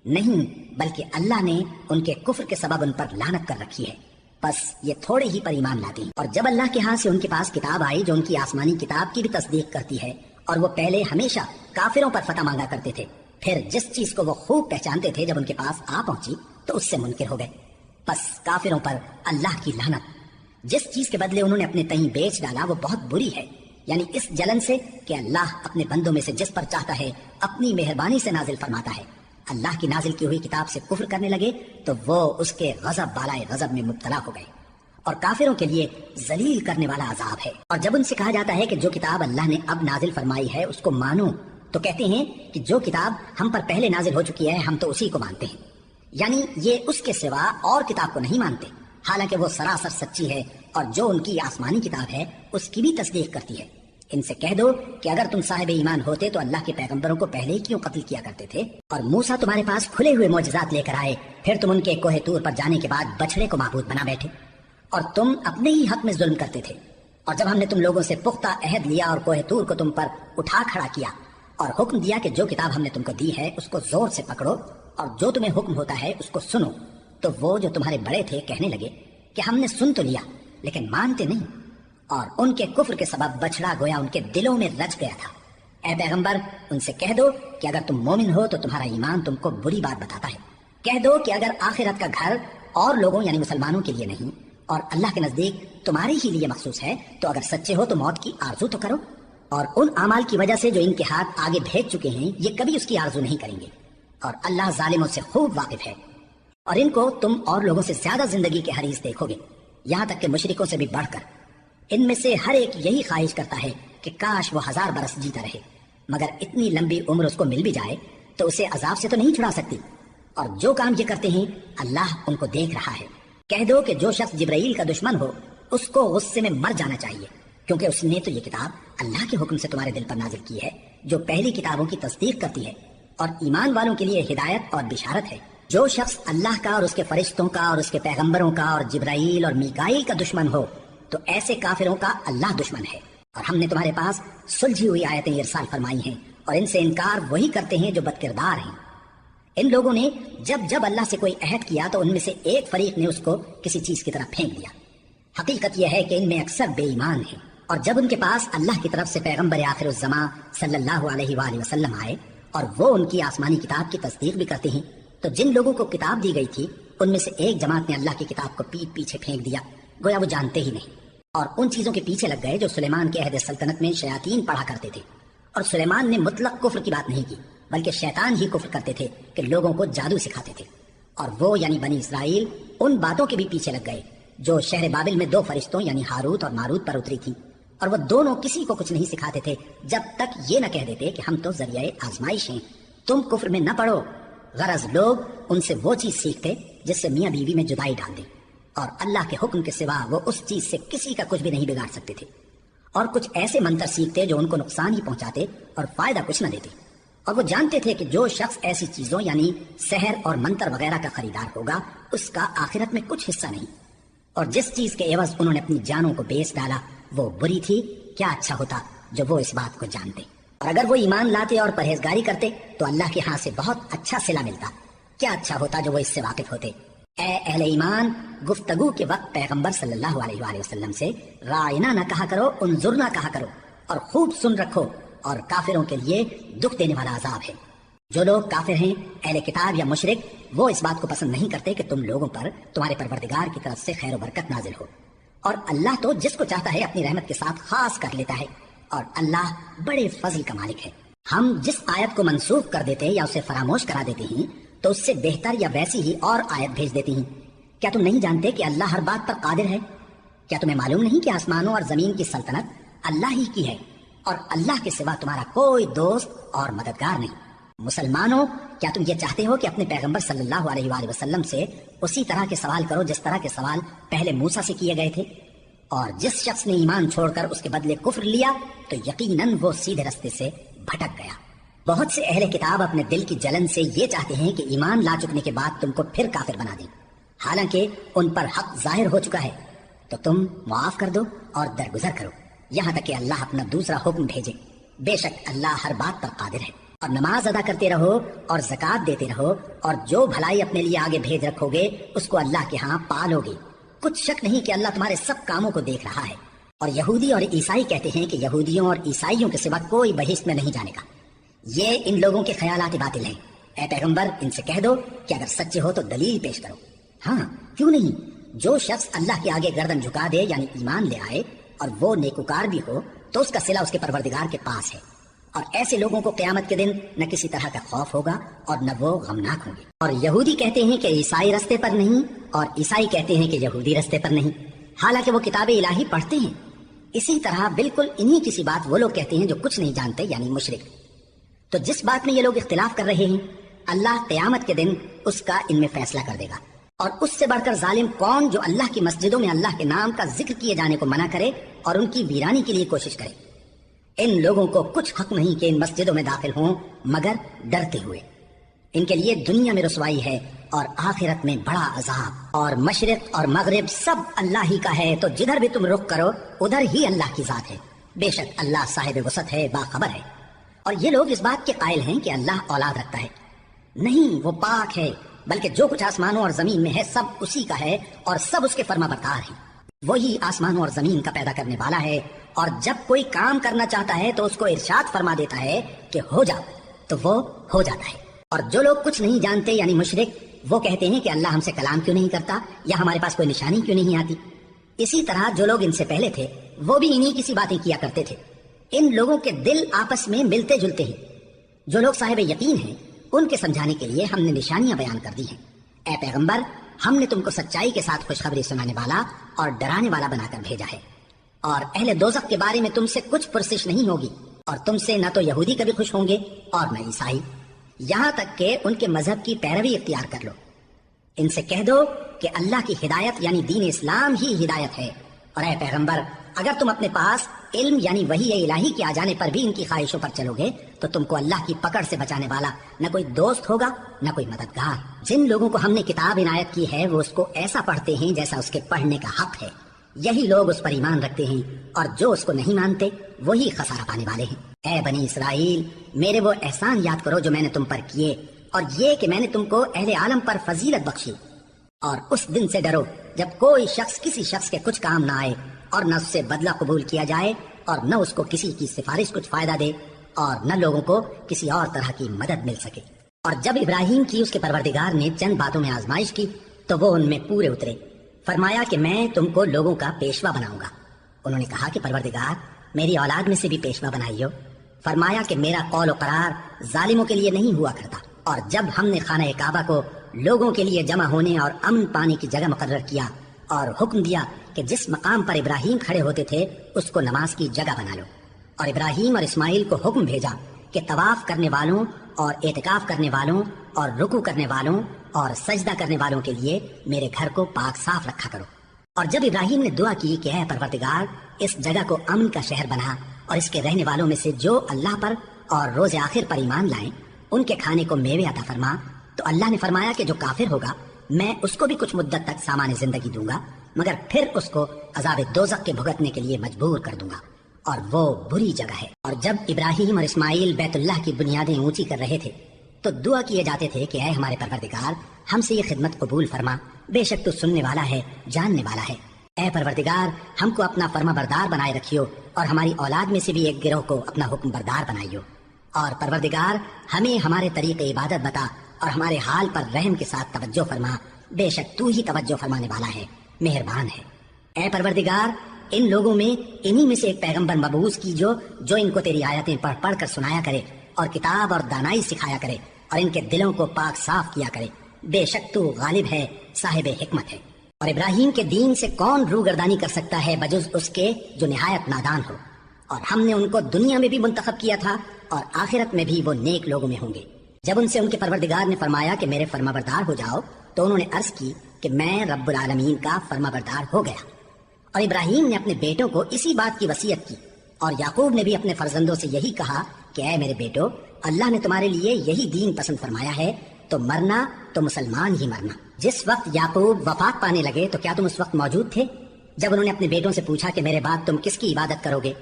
نہیں بلکہ اللہ نے ان کے کفر کے سبب ان پر لعنت کر رکھی ہے، بس یہ تھوڑے ہی پر ایمان لاتے ہیں۔ اور جب اللہ کے ہاں سے ان کے پاس کتاب آئی جو ان کی آسمانی کتاب کی بھی تصدیق کرتی ہے، اور وہ پہلے ہمیشہ کافروں پر فتح مانگا کرتے تھے، پھر جس چیز کو وہ خوب پہچانتے تھے جب ان کے پاس آ پہنچی تو اس سے منکر ہو گئے، بس کافروں پر اللہ کی لعنت۔ جس چیز کے بدلے انہوں نے اپنے تئیں بیچ ڈالا وہ بہت بری ہے، یعنی اس جلن سے کہ اللہ اپنے بندوں میں سے جس پر چاہتا ہے اپنی مہربانی سے نازل فرماتا ہے، اللہ کی نازل کی ہوئی کتاب سے کفر کرنے لگے تو وہ اس کے غضب بالائے غضب میں مبتلا ہو گئے، اور کافروں کے لیے ذلیل کرنے والا عذاب ہے۔ اور جب ان سے کہا جاتا ہے کہ جو کتاب اللہ نے اب نازل فرمائی ہے اس کو مانو، تو کہتے ہیں کہ جو کتاب ہم پر پہلے نازل ہو چکی ہے ہم تو اسی کو مانتے ہیں، یعنی یہ اس کے سوا اور کتاب کو نہیں مانتے، حالانکہ وہ سراسر سچی ہے اور جو ان کی آسمانی کتاب ہے اس کی بھی تصدیق کرتی ہے۔ ان سے کہہ دو کہ اگر تم صاحب ایمان ہوتے تو اللہ کے پیغمبروں کو پہلے کیوں قتل کیا کرتے تھے؟ اور موسیٰ تمہارے پاس کھلے ہوئے معجزات لے کر آئے، پھر تم ان کے کوہ طور پر جانے کے بعد بچڑے کو معبود بنا بیٹھے، اور تم اپنے ہی حق میں ظلم کرتے تھے۔ اور جب ہم نے تم لوگوں سے پختہ عہد لیا اور کوہ طور کو تم پر اٹھا کھڑا کیا اور حکم دیا کہ جو کتاب ہم نے تم کو دی ہے اس کو زور سے پکڑو اور جو تمہیں حکم ہوتا ہے اس کو سنو، تو وہ جو تمہارے بڑے تھے کہنے لگے کہ ہم نے سن تو لیا لیکن مانتے نہیں، اور ان کے کفر کے سبب بچڑا گویا ان کے دلوں میں رچ گیا تھا۔ اے پیغمبر ان سے کہہ دو کہ اگر تم مومن ہو تو تمہارا ایمان تم کو بری بات بتاتا ہے، کہہ دو کہ اگر آخرت کا گھر اور لوگوں یعنی مسلمانوں کے لیے نہیں اور اللہ کے نزدیک تمہارے ہی لیے مخصوص ہے تو اگر سچے ہو تو موت کی آرزو تو کرو، اور ان اعمال کی وجہ سے جو ان کے ہاتھ آگے بھیج چکے ہیں یہ کبھی اس کی آرزو نہیں کریں گے، اور اللہ ظالموں سے خوب واقف ہے۔ اور ان کو تم اور لوگوں سے زیادہ زندگی کے حریص دیکھو گے، یہاں تک کہ مشرکوں سے بھی بڑھ کر۔ ان میں سے ہر ایک یہی خواہش کرتا ہے کہ کاش وہ 1000 برس جیتا رہے، مگر اتنی لمبی عمر اس کو مل بھی جائے تو اسے عذاب سے تو نہیں چھڑا سکتی، اور جو کام یہ کرتے ہیں اللہ ان کو دیکھ رہا ہے۔ کہہ دو کہ جو شخص جبرائیل کا دشمن ہو اس کو غصے میں مر جانا چاہیے، کیونکہ اس نے تو یہ کتاب اللہ کے حکم سے تمہارے دل پر نازل کی ہے جو پہلی کتابوں کی تصدیق کرتی ہے اور ایمان والوں کے لیے ہدایت اور بشارت ہے۔ جو شخص اللہ کا اور اس کے فرشتوں کا اور اس کے پیغمبروں کا اور جبرائیل اور میکائیل کا دشمن ہو تو ایسے کافروں کا اللہ دشمن ہے۔ اور ہم نے تمہارے پاس سلجھی ہوئی آیتیں ارسال فرمائی ہیں اور ان سے انکار وہی کرتے ہیں جو بدکردار ہیں۔ ان لوگوں نے جب جب اللہ سے کوئی عہد کیا تو ان میں سے ایک فریق نے اس کو کسی چیز کی طرف پھینک دیا۔ حقیقت یہ ہے کہ ان میں اکثر بے ایمان ہیں، اور جب ان کے پاس اللہ کی طرف سے پیغمبر آخر الزماں صلی اللہ علیہ وآلہ وسلم آئے اور وہ ان کی آسمانی کتاب کی تصدیق بھی کرتے ہیں، تو جن لوگوں کو کتاب دی گئی تھی ان میں سے ایک جماعت نے اللہ کی کتاب کو پیٹ پیچھے پھینک دیا، گویا وہ جانتے ہی نہیں، اور ان چیزوں کے پیچھے لگ گئے جو سلیمان کے عہد سلطنت میں شیاطین پڑھا کرتے تھے۔ اور سلیمان نے مطلق کفر کی بات نہیں کی، بلکہ شیطان ہی کفر کرتے تھے کہ لوگوں کو جادو سکھاتے تھے، اور وہ یعنی بنی اسرائیل ان باتوں کے بھی پیچھے لگ گئے جو شہر بابل میں 2 فرشتوں یعنی ہاروت اور ماروت پر اتری تھی، اور وہ دونوں کسی کو کچھ نہیں سکھاتے تھے جب تک یہ نہ کہہ دیتے کہ ہم تو ذریعہ آزمائش ہیں، تم کفر میں نہ پڑو۔ غرض لوگ ان سے وہ چیز سیکھتے جس سے میاں بیوی میں جدائی ڈال دے، اور اللہ کے حکم کے سوا وہ اس چیز سے کسی کا کچھ بھی نہیں بگاڑ سکتے تھے، اور کچھ ایسے منتر سیکھتے جو ان کو نقصان ہی پہنچاتے اور فائدہ کچھ نہ دیتے، اور وہ جانتے تھے کہ جو شخص ایسی چیزوں یعنی سحر اور منتر وغیرہ کا خریدار ہوگا اس کا آخرت میں کچھ حصہ نہیں، اور جس چیز کے عوض انہوں نے اپنی جانوں کو بیچ ڈالا وہ بری تھی۔ کیا اچھا ہوتا جو وہ اس بات کو جانتے، اور اگر وہ ایمان لاتے اور پرہیزگاری کرتے تو اللہ کے ہاں سے بہت اچھا صلہ ملتا۔ کیا اچھا ہوتا جو وہ اس سے واقف ہوتے۔ اے اہل ایمان، گفتگو کے وقت پیغمبر صلی اللہ علیہ وآلہ وسلم سے رائنا نہ کہا کرو، انظرنا کہا کرو، اور خوب سن رکھو، اور کافروں کے لیے دکھ دینے والا عذاب ہے۔ جو لوگ کافر ہیں، اہل کتاب یا مشرک، وہ اس بات کو پسند نہیں کرتے کہ تم لوگوں پر تمہارے پروردگار کی طرف سے خیر و برکت نازل ہو، اور اللہ تو جس کو چاہتا ہے اپنی رحمت کے ساتھ خاص کر لیتا ہے، اور اللہ بڑے فضل کا مالک ہے۔ ہم جس آیت کو منسوخ کر دیتے یا اسے فراموش کرا دیتے ہیں تو اس سے بہتر یا ویسی ہی اور آیت بھیج دیتے ہیں۔ کیا تم نہیں جانتے کہ اللہ ہر بات پر قادر ہے؟ کیا تمہیں معلوم نہیں کہ آسمانوں اور زمین کی سلطنت اللہ ہی کی ہے، اور اللہ کے سوا تمہارا کوئی دوست اور مددگار نہیں؟ مسلمانوں، کیا تم یہ چاہتے ہو کہ اپنے پیغمبر صلی اللہ علیہ وآلہ وسلم سے اسی طرح کے سوال کرو جس طرح کے سوال پہلے موسیٰ سے کیے گئے تھے؟ اور جس شخص نے ایمان چھوڑ کر اس کے بدلے کفر لیا تو یقیناً وہ سیدھے رستے سے بھٹک گیا۔ بہت سے اہل کتاب اپنے دل کی جلن سے یہ چاہتے ہیں کہ ایمان لا چکنے کے بعد تم کو پھر کافر بنا دیں، حالانکہ ان پر حق ظاہر ہو چکا ہے، تو تم معاف کر دو اور درگزر کرو۔ یہاں تک کہ اللہ اپنا دوسرا حکم بھیجے۔ بے شک اللہ ہر بات پر قادر ہے۔ اور نماز ادا کرتے رہو اور زکوٰۃ دیتے رہو، اور جو بھلائی اپنے لیے آگے بھیج رکھو گے اس کو اللہ کے ہاں پالو گے۔ کچھ شک نہیں کہ اللہ تمہارے سب کاموں کو دیکھ رہا ہے۔ اور یہودی اور عیسائی کہتے ہیں کہ یہودیوں اور عیسائیوں کے سوا کوئی بہشت میں نہیں جانے کا۔ یہ ان لوگوں کے خیالات باطل ہیں۔ اے پیغمبر ان سے کہہ دو کہ اگر سچے ہو تو دلیل پیش کرو۔ ہاں کیوں نہیں، جو شخص اللہ کے آگے گردن جھکا دے یعنی ایمان لے آئے اور وہ نیکوکار بھی ہو تو اس کا صلہ اس کے پروردگار کے پاس ہے۔ اور ایسے لوگوں کو قیامت کے دن نہ کسی طرح کا خوف ہوگا اور نہ وہ غمناک ہوں گے۔ اور یہودی کہتے ہیں کہ عیسائی رستے پر نہیں، اور عیسائی کہتے ہیں کہ یہودی رستے پر نہیں، حالانکہ وہ کتاب الہی پڑھتے ہیں۔ اسی طرح بالکل انہی کسی بات وہ لوگ کہتے ہیں جو کچھ نہیں جانتے یعنی مشرک۔ تو جس بات میں یہ لوگ اختلاف کر رہے ہیں اللہ قیامت کے دن اس کا ان میں فیصلہ کر دے گا۔ اور اس سے بڑھ کر ظالم کون جو اللہ کی مسجدوں میں اللہ کے نام کا ذکر کیے جانے کو منع کرے اور ان کی ویرانی کے لیے کوشش کرے۔ ان لوگوں کو کچھ حق نہیں کہ ان مسجدوں میں داخل ہوں مگر ڈرتے ہوئے۔ ان کے لیے دنیا میں رسوائی ہے اور آخرت میں بڑا عذاب۔ اور مشرق اور مغرب سب اللہ ہی کا ہے، تو جدھر بھی تم رخ کرو ادھر ہی اللہ کی ذات ہے۔ بے شک اللہ صاحب وسعت ہے، باخبر ہے۔ اور یہ لوگ اس بات کے قائل ہیں کہ اللہ اولاد رکھتا ہے۔ نہیں، وہ پاک ہے، بلکہ جو کچھ آسمانوں اور زمین میں ہے سب اسی کا ہے اور سب اس کے فرما بردار ہیں۔ وہی آسمانوں اور زمین کا پیدا کرنے والا ہے، اور جب کوئی کام کرنا چاہتا ہے تو اس کو ارشاد فرما دیتا ہے کہ ہو جا، تو وہ ہو جاتا ہے۔ اور جو لوگ کچھ نہیں جانتے یعنی مشرک، وہ کہتے ہیں کہ اللہ ہم سے کلام کیوں نہیں کرتا یا ہمارے پاس کوئی نشانی کیوں نہیں آتی۔ اسی طرح جو لوگ ان سے پہلے تھے وہ بھی انہی کسی باتیں کیا کرتے تھے۔ ان لوگوں کے دل آپس میں ملتے جلتے ہیں۔ جو لوگ صاحب یقین ہیں ان کے سمجھانے کے لیے ہم نے نشانیاں بیان کر دی ہیں۔ اے پیغمبر ہم نے تم کو سچائی کے ساتھ خوشخبری سنانے والا اور ڈرانے والا بنا کر بھیجا ہے۔ اور اہل دوزخ کے بارے میں تم سے کچھ پرسش نہیں ہوگی، اور تم سے نہ تو یہودی کبھی خوش ہوں گے اور نہ عیسائی، یہاں تک کہ ان کے مذہب کی پیروی اختیار کر لو۔ ان سے کہہ دو کہ اللہ کی ہدایت یعنی دین اسلام ہی ہدایت ہے۔ اور اے پیغمبر اگر تم اپنے پاس علم یعنی وحی الہی کے آ جانے پر بھی ان کی خواہشوں پر چلو گے تو تم کو اللہ کی پکڑ سے بچانے والا نہ کوئی دوست ہوگا نہ کوئی مددگار۔ جن لوگوں کو ہم نے کتاب عنایت کی ہے وہ اس کو ایسا پڑھتے ہیں جیسا اس کے پڑھنے کا حق ہے، یہی لوگ اس پر ایمان رکھتے ہیں، اور جو اس کو نہیں مانتے وہی خسارہ پانے والے ہیں۔ اے بنی اسرائیل میرے وہ احسان یاد کرو جو میں نے تم پر کیے، اور یہ کہ میں نے تم کو اہل عالم پر فضیلت بخشی۔ اور اس دن سے ڈرو جب کوئی شخص کسی شخص کے کچھ کام نہ آئے اور نہ اس سے بدلہ قبول کیا جائے اور نہ اس کو کسی کی سفارش کچھ فائدہ دے اور نہ لوگوں کو کسی اور طرح کی مدد مل سکے۔ اور جب ابراہیم کی اس کے پروردگار نے چند باتوں میں آزمائش کی تو وہ ان میں پورے اترے۔ فرمایا کہ میں تم کو لوگوں کا پیشوا بناؤں گا۔ انہوں نے کہا کہ پروردگار میری اولاد میں سے بھی پیشوا بنائیو۔ فرمایا کہ میرا قول و قرار ظالموں کے لیے نہیں ہوا کرتا۔ اور جب ہم نے خانہ کعبہ کو لوگوں کے لیے جمع ہونے اور امن پانے کی جگہ مقرر کیا اور حکم دیا کہ جس مقام پر ابراہیم کھڑے ہوتے تھے اس کو نماز کی جگہ بنا لو، اور ابراہیم اور اسماعیل کو حکم بھیجا کہ طواف کرنے والوں اور اعتکاف کرنے والوں اور رکوع کرنے والوں اور سجدہ کرنے والوں کے لیے میرے گھر کو پاک صاف رکھا کرو۔ اور جب ابراہیم نے دعا کی کہ اے پروردگار اس جگہ کو امن کا شہر بنا، اور اس کے رہنے والوں میں سے جو اللہ پر اور روز آخر پر ایمان لائیں ان کے کھانے کو میوے عطا فرما، تو اللہ نے فرمایا کہ جو کافر ہوگا میں اس کو بھی کچھ مدت تک سامان زندگی دوں گا، مگر پھر اس کو عذاب دوزخ کے بھگتنے کے لیے مجبور کر دوں گا، اور وہ بری جگہ ہے۔ اور جب ابراہیم اور اسماعیل بیت اللہ کی بنیادیں اونچی کر رہے تھے تو دعا کیے جاتے تھے کہ اے ہمارے پروردگار ہم سے یہ خدمت قبول فرما، بے شک تو سننے والا ہے جاننے والا ہے۔ اے پروردگار ہم کو اپنا فرما بردار بنائے رکھیو، اور ہماری اولاد میں سے بھی ایک گروہ کو اپنا حکم بردار بنائیو۔ اور پروردگار ہمیں ہمارے طریق عبادت بتا اور ہمارے حال پر رحم کے ساتھ توجہ فرما، بے شک تو ہی توجہ فرمانے والا ہے، مہربان ہے۔ اے پروردگار ان لوگوں میں انہی میں سے ایک پیغمبر مبعوث کی جو ان کو تیری آیتیں پڑھ پڑھ کر سنایا کرے اور کتاب اور دانائی سکھایا کرے اور ان کے دلوں کو پاک صاف کیا کرے، بے شک تو غالب ہے، صاحب حکمت ہے۔ اور ابراہیم کے دین سے کون روگردانی کر سکتا ہے بجز اس کے جو نہایت نادان ہو، اور ہم نے ان کو دنیا میں بھی منتخب کیا تھا اور آخرت میں بھی وہ نیک لوگوں میں ہوں گے۔ جب ان سے ان کے پروردگار نے فرمایا کہ میرے فرما بردار ہو جاؤ تو انہوں نے عرض کی کہ میں رب العالمین کا فرما بردار ہو گیا۔ اور ابراہیم نے اپنے بیٹوں کو اسی بات کی وصیت کی، اور یعقوب نے بھی اپنے فرزندوں سے یہی کہا کہ اے میرے بیٹو اللہ نے تمہارے لیے یہی دین پسند فرمایا ہے، تو مرنا تو مسلمان ہی مرنا۔ جس وقت یعقوب وفات پانے لگے تو کیا تم اس وقت موجود تھے؟ جب انہوں نے اپنے بیٹوں سے پوچھا کہ میرے بعد تم کس کی عبادت کرو گے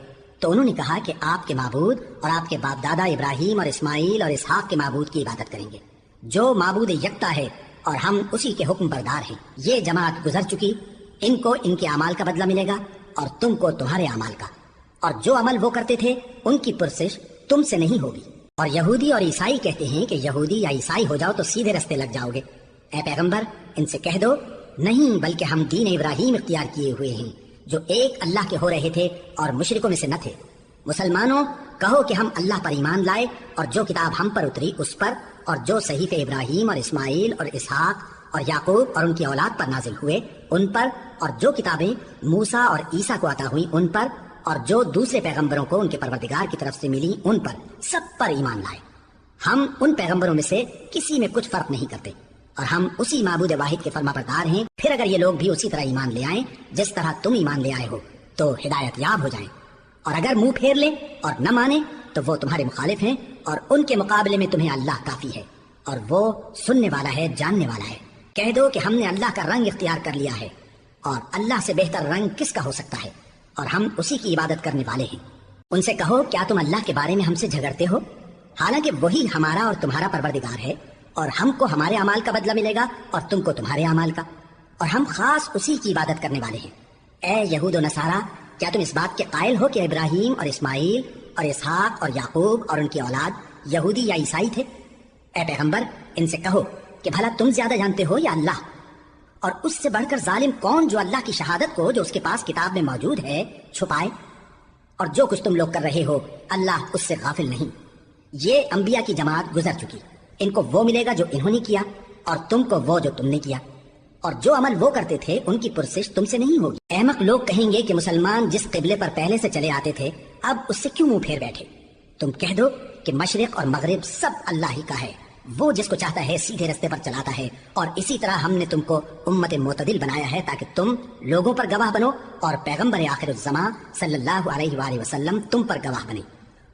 تو انہوں نے کہا کہ آپ کے معبود اور آپ کے باپ دادا ابراہیم اور اسماعیل اور اسحاق کے معبود کی عبادت کریں گے جو معبود یکتا ہے اور ہم اسی کے حکم بردار ہیں۔ یہ جماعت گزر چکی، ان کو ان کے اعمال کا بدلہ ملے گا اور تم کو تمہارے اعمال کا، اور جو عمل وہ کرتے تھے ان کی پرسش تم سے نہیں ہوگی۔ اور یہودی اور عیسائی کہتے ہیں کہ یہودی یا عیسائی ہو جاؤ تو سیدھے رستے لگ جاؤ گے۔ اے پیغمبر ان سے کہہ دو نہیں، بلکہ ہم دین ابراہیم اختیار کیے ہوئے ہیں جو ایک اللہ کے ہو رہے تھے اور مشرکوں میں سے نہ تھے۔ مسلمانوں کہو کہ ہم اللہ پر ایمان لائے اور جو کتاب ہم پر اتری اس پر، اور جو صحیفے ابراہیم اور اسماعیل اور اسحاق اور یعقوب اور ان کی اولاد پر نازل ہوئے ان پر، اور جو کتابیں موسیٰ اور عیسیٰ کو عطا ہوئی ان پر، اور جو دوسرے پیغمبروں کو ان کے پروردگار کی طرف سے ملی ان پر، سب پر ایمان لائے۔ ہم ان پیغمبروں میں سے کسی میں کچھ فرق نہیں کرتے اور ہم اسی معبود واحد کے فرما بردار ہیں۔ پھر اگر یہ لوگ بھی اسی طرح ایمان لے آئیں جس طرح تم ایمان لے آئے ہو تو ہدایت یاب ہو جائیں، اور اگر منہ پھیر لیں اور نہ مانیں تو وہ تمہارے مخالف ہیں، اور ان کے مقابلے میں تمہیں اللہ کافی ہے، اور وہ سننے والا ہے، جاننے والا ہے۔ کہہ دو کہ ہم نے اللہ کا رنگ اختیار کر لیا ہے، اور اللہ سے بہتر رنگ کس کا ہو سکتا ہے، اور ہم اسی کی عبادت کرنے والے ہیں۔ ان سے کہو کیا تم اللہ کے بارے میں ہم سے جھگڑتے ہو، حالانکہ وہی ہمارا اور تمہارا پروردگار ہے، اور ہم کو ہمارے اعمال کا بدلہ ملے گا اور تم کو تمہارے اعمال کا، اور ہم خاص اسی کی عبادت کرنے والے ہیں۔ اے یہود و نصارا، کیا تم اس بات کے قائل ہو کہ ابراہیم اور اسماعیل اور اسحاق اور یعقوب اور ان کی اولاد یہودی یا عیسائی تھے؟ اے پیغمبر ان سے کہو کہ بھلا تم زیادہ جانتے ہو یا اللہ؟ اور اس سے بڑھ کر ظالم کون جو اللہ کی شہادت کو جو اس کے پاس کتاب میں موجود ہے چھپائے؟ اور جو کچھ تم لوگ کر رہے ہو اللہ اس سے غافل نہیں۔ یہ انبیاء کی جماعت گزر چکی، ان کو وہ ملے گا جو انہوں نے کیا، اور تم کو وہ جو تم نے کیا، اور جو عمل وہ کرتے تھے ان کی پرسش تم سے نہیں ہوگی۔ احمق لوگ کہیں گے کہ مسلمان جس قبلے پر پہلے سے چلے آتے تھے اب اس سے کیوں منہ پھیر بیٹھے؟ تم کہہ دو کہ مشرق اور مغرب سب اللہ ہی کا ہے، وہ جس کو چاہتا ہے سیدھے رستے پر چلاتا ہے، اور اسی طرح ہم نے تم کو امت معتدل بنایا ہے تاکہ تم لوگوں پر گواہ بنو اور پیغمبر آخر الزمان صلی اللہ علیہ وآلہ وسلم تم پر گواہ بنے۔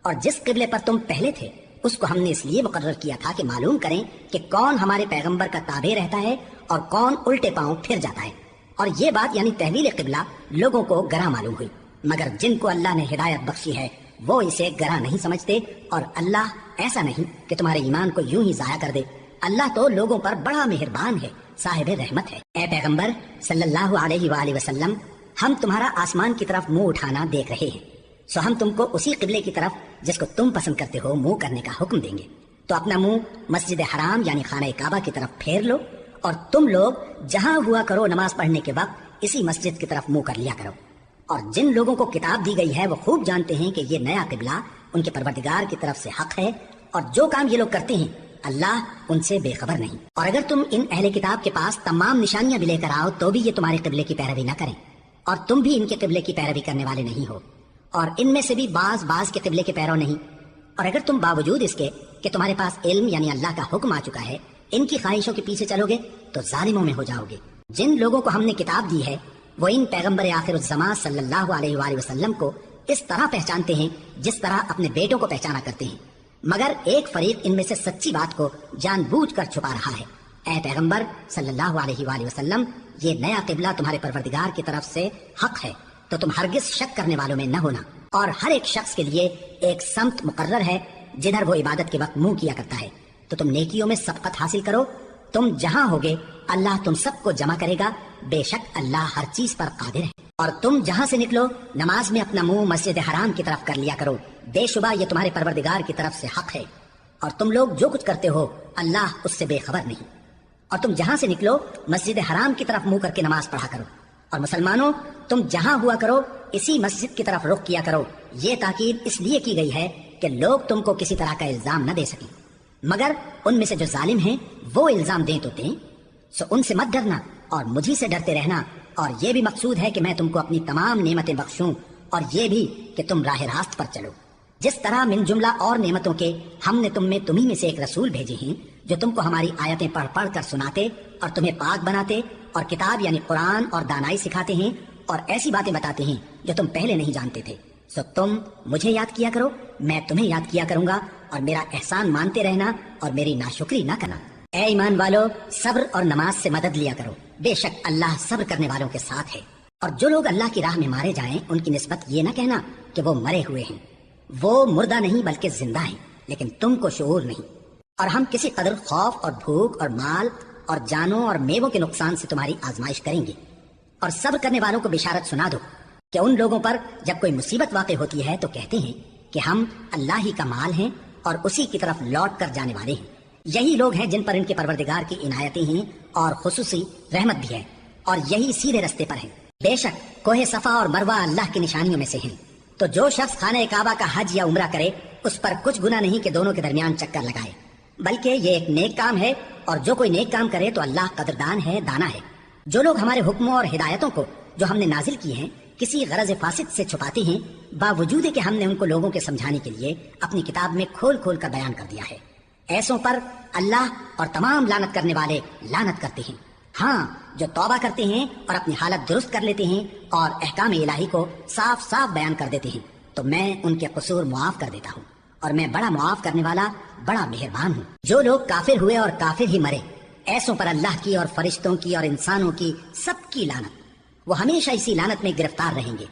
اور جس قبلے پر تم پہلے تھے اس کو ہم نے اس لیے مقرر کیا تھا کہ معلوم کریں کہ کون ہمارے پیغمبر کا تابع رہتا ہے اور کون الٹے پاؤں پھر جاتا ہے۔ اور یہ بات یعنی تحویل قبلہ لوگوں کو گراں معلوم ہوئی، مگر جن کو اللہ نے ہدایت بخشی ہے وہ اسے گراں نہیں سمجھتے، اور اللہ ایسا نہیں کہ تمہارے ایمان کو یوں ہی ضائع کر دے۔ اللہ تو لوگوں پر بڑا مہربان ہے، صاحب رحمت ہے۔ اے پیغمبر صلی اللہ علیہ وآلہ وسلم، ہم تمہارا آسمان کی طرف منہ اٹھانا دیکھ رہے ہیں، سو ہم تم کو اسی قبلے کی طرف جس کو تم پسند کرتے ہو منہ کرنے کا حکم دیں گے۔ تو اپنا منہ مسجد حرام یعنی خانہ کعبہ کی طرف پھیر لو، اور تم لوگ جہاں ہوا کرو نماز پڑھنے کے وقت اسی مسجد کی طرف منہ کر لیا کرو۔ اور جن لوگوں کو کتاب دی گئی ہے وہ خوب جانتے ہیں کہ یہ نیا قبلہ ان کے پروردگار کی طرف سے حق ہے، اور جو کام یہ لوگ کرتے ہیں اللہ ان سے بے خبر نہیں۔ اور اگر تم ان اہل کتاب کے پاس تمام نشانیاں بھی لے کر آؤ تو بھی یہ تمہارے قبلے کی پیروی نہ کریں، اور تم بھی ان کے قبلے کی پیروی کرنے والے نہیں ہو، اور ان میں سے بھی بعض کے قبلے کے پیرو نہیں۔ اور اگر تم باوجود اس کے کہ تمہارے پاس علم یعنی اللہ کا حکم آ چکا ہے ان کی خواہشوں کے پیچھے چلو گے تو ظالموں میں ہو جاؤ گے۔ جن لوگوں کو ہم نے کتاب دی ہے وہ ان پیغمبر آخر الزمان صلی اللہ علیہ وآلہ وسلم کو اس طرح پہچانتے ہیں جس طرح اپنے بیٹوں کو پہچانا کرتے ہیں، مگر ایک فریق ان میں سے سچی بات کو جان بوجھ کر چھپا رہا ہے۔ اے پیغمبر صلی اللہ علیہ وآلہ وسلم، یہ نیا قبلہ تمہارے پروردگار کی طرف سے حق ہے، تو تم ہرگز شک کرنے والوں میں نہ ہونا، اور ہر ایک شخص کے لیے ایک سمت مقرر ہے جدھر وہ عبادت کے وقت منہ کیا کرتا ہے، تو تم نیکیوں میں سبقت حاصل کرو۔ تم جہاں ہوگے اللہ تم سب کو جمع کرے گا، بے شک اللہ ہر چیز پر قادر ہے۔ اور تم جہاں سے نکلو نماز میں اپنا منہ مسجد حرام کی طرف کر لیا کرو، بے شبہ یہ تمہارے پروردگار کی طرف سے حق ہے، اور تم لوگ جو کچھ کرتے ہو اللہ اس سے بے خبر نہیں۔ اور تم جہاں سے نکلو مسجد حرام کی طرف منہ کر کے نماز پڑھا کرو، اور مسلمانوں تم جہاں ہوا کرو اسی مسجد کی طرف رخ کیا کرو۔ یہ تاکید اس لیے کی گئی ہے کہ لوگ تم کو کسی طرح کا الزام نہ دے سکیں، مگر ان میں سے جو ظالم ہیں وہ الزام دیں تو دیں، سو ان سے مت ڈرنا اور مجھی سے ڈرتے رہنا، اور یہ بھی مقصود ہے کہ میں تم کو اپنی تمام نعمتیں بخشوں، اور یہ بھی کہ تم راہ راست پر چلو۔ جس طرح من جملہ اور نعمتوں کے ہم نے تمہیں میں سے ایک رسول بھیجے ہیں جو تم کو ہماری آیتیں پڑھ پڑھ کر سناتے اور تمہیں پاک بناتے اور کتاب یعنی قرآن اور دانائی سکھاتے ہیں اور ایسی باتیں بتاتے ہیں جو تم پہلے نہیں جانتے تھے، سو تم مجھے یاد کیا کرو، میں تمہیں یاد کیا کروں گا، اور میرا احسان مانتے رہنا اور میری ناشکری نہ کرنا۔ اے ایمان والو، صبر اور نماز سے مدد لیا کرو، بے شک اللہ صبر کرنے والوں کے ساتھ ہے۔ اور جو لوگ اللہ کی راہ میں مارے جائیں ان کی نسبت یہ نہ کہنا کہ وہ مرے ہوئے ہیں، وہ مردہ نہیں بلکہ زندہ ہیں، لیکن تم کو شعور نہیں۔ اور ہم کسی قدر خوف اور بھوک اور مال اور جانوں اور میووں کے نقصان سے تمہاری آزمائش کریں گے، اور صبر کرنے والوں کو بشارت سنا دو کہ ان لوگوں پر جب کوئی مصیبت واقع ہوتی ہے تو کہتے ہیں کہ ہم اللہ ہی کا مال ہیں اور اسی کی طرف لوٹ کر جانے والے ہیں۔ یہی لوگ ہیں جن پر ان کے پروردگار کی عنایتیں ہیں اور خصوصی رحمت بھی ہے، اور یہی سیدھے رستے پر ہیں۔ بے شک کوہ صفا اور مروہ اللہ کی نشانیوں میں سے ہیں، تو جو شخص خانہ کعبہ کا حج یا عمرہ کرے اس پر کچھ گناہ نہیں کہ دونوں کے درمیان چکر لگائے، بلکہ یہ ایک نیک کام ہے، اور جو کوئی نیک کام کرے تو اللہ قدردان ہے، دانا ہے۔ جو لوگ ہمارے حکموں اور ہدایتوں کو جو ہم نے نازل کی ہیں کسی غرض فاسد سے چھپاتے ہیں، باوجود کہ ہم نے ان کو لوگوں کے سمجھانے کے لیے اپنی کتاب میں کھول کھول کر بیان کر دیا ہے، ایسوں پر اللہ اور تمام لعنت کرنے والے لعنت کرتے ہیں۔ ہاں، جو توبہ کرتے ہیں اور اپنی حالت درست کر لیتے ہیں اور احکام الہی کو صاف صاف بیان کر دیتے ہیں تو میں ان کے قصور معاف کر دیتا ہوں، اور میں بڑا معاف کرنے والا بڑا مہربان ہوں۔ جو لوگ کافر ہوئے اور کافر ہی مرے، ایسوں پر اللہ کی اور فرشتوں کی اور انسانوں کی سب کی لعنت، وہ ہمیشہ اسی لعنت میں گرفتار رہیں گے۔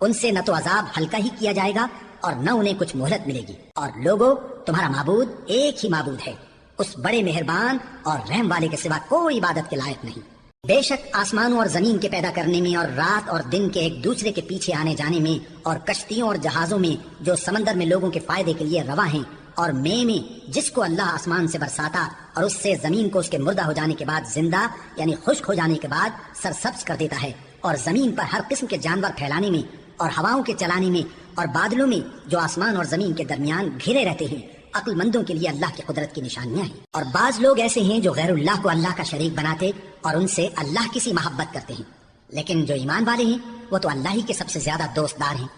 ان سے نہ تو عذاب ہلکا ہی کیا جائے گا اور نہ انہیں کچھ مہلت ملے گی۔ اور لوگوں، تمہارا معبود ایک ہی معبود ہے، اس بڑے مہربان اور رحم والے کے سوا کوئی عبادت کے لائق نہیں۔ بے شک آسمانوں اور زمین کے پیدا کرنے میں اور رات اور دن کے ایک دوسرے کے پیچھے آنے جانے میں اور کشتیوں اور جہازوں میں جو سمندر میں لوگوں کے فائدے کے لیے رواں ہیں، اور میں جس کو اللہ آسمان سے برساتا اور اس سے زمین کو اس کے مردہ ہو جانے کے بعد زندہ یعنی خشک ہو جانے کے بعد سرسبز کر دیتا ہے، اور زمین پر ہر قسم کے جانور پھیلانے میں اور ہواؤں کے چلانے میں اور بادلوں میں جو آسمان اور زمین کے درمیان گھرے رہتے ہیں، عقل مندوں کے لیے اللہ کی قدرت کی نشانیاں ہیں۔ اور بعض لوگ ایسے ہیں جو غیر اللہ کو اللہ کا شریک بناتے اور ان سے اللہ کی سی محبت کرتے ہیں، لیکن جو ایمان والے ہیں وہ تو اللہ ہی کے سب سے زیادہ دوست دار ہیں۔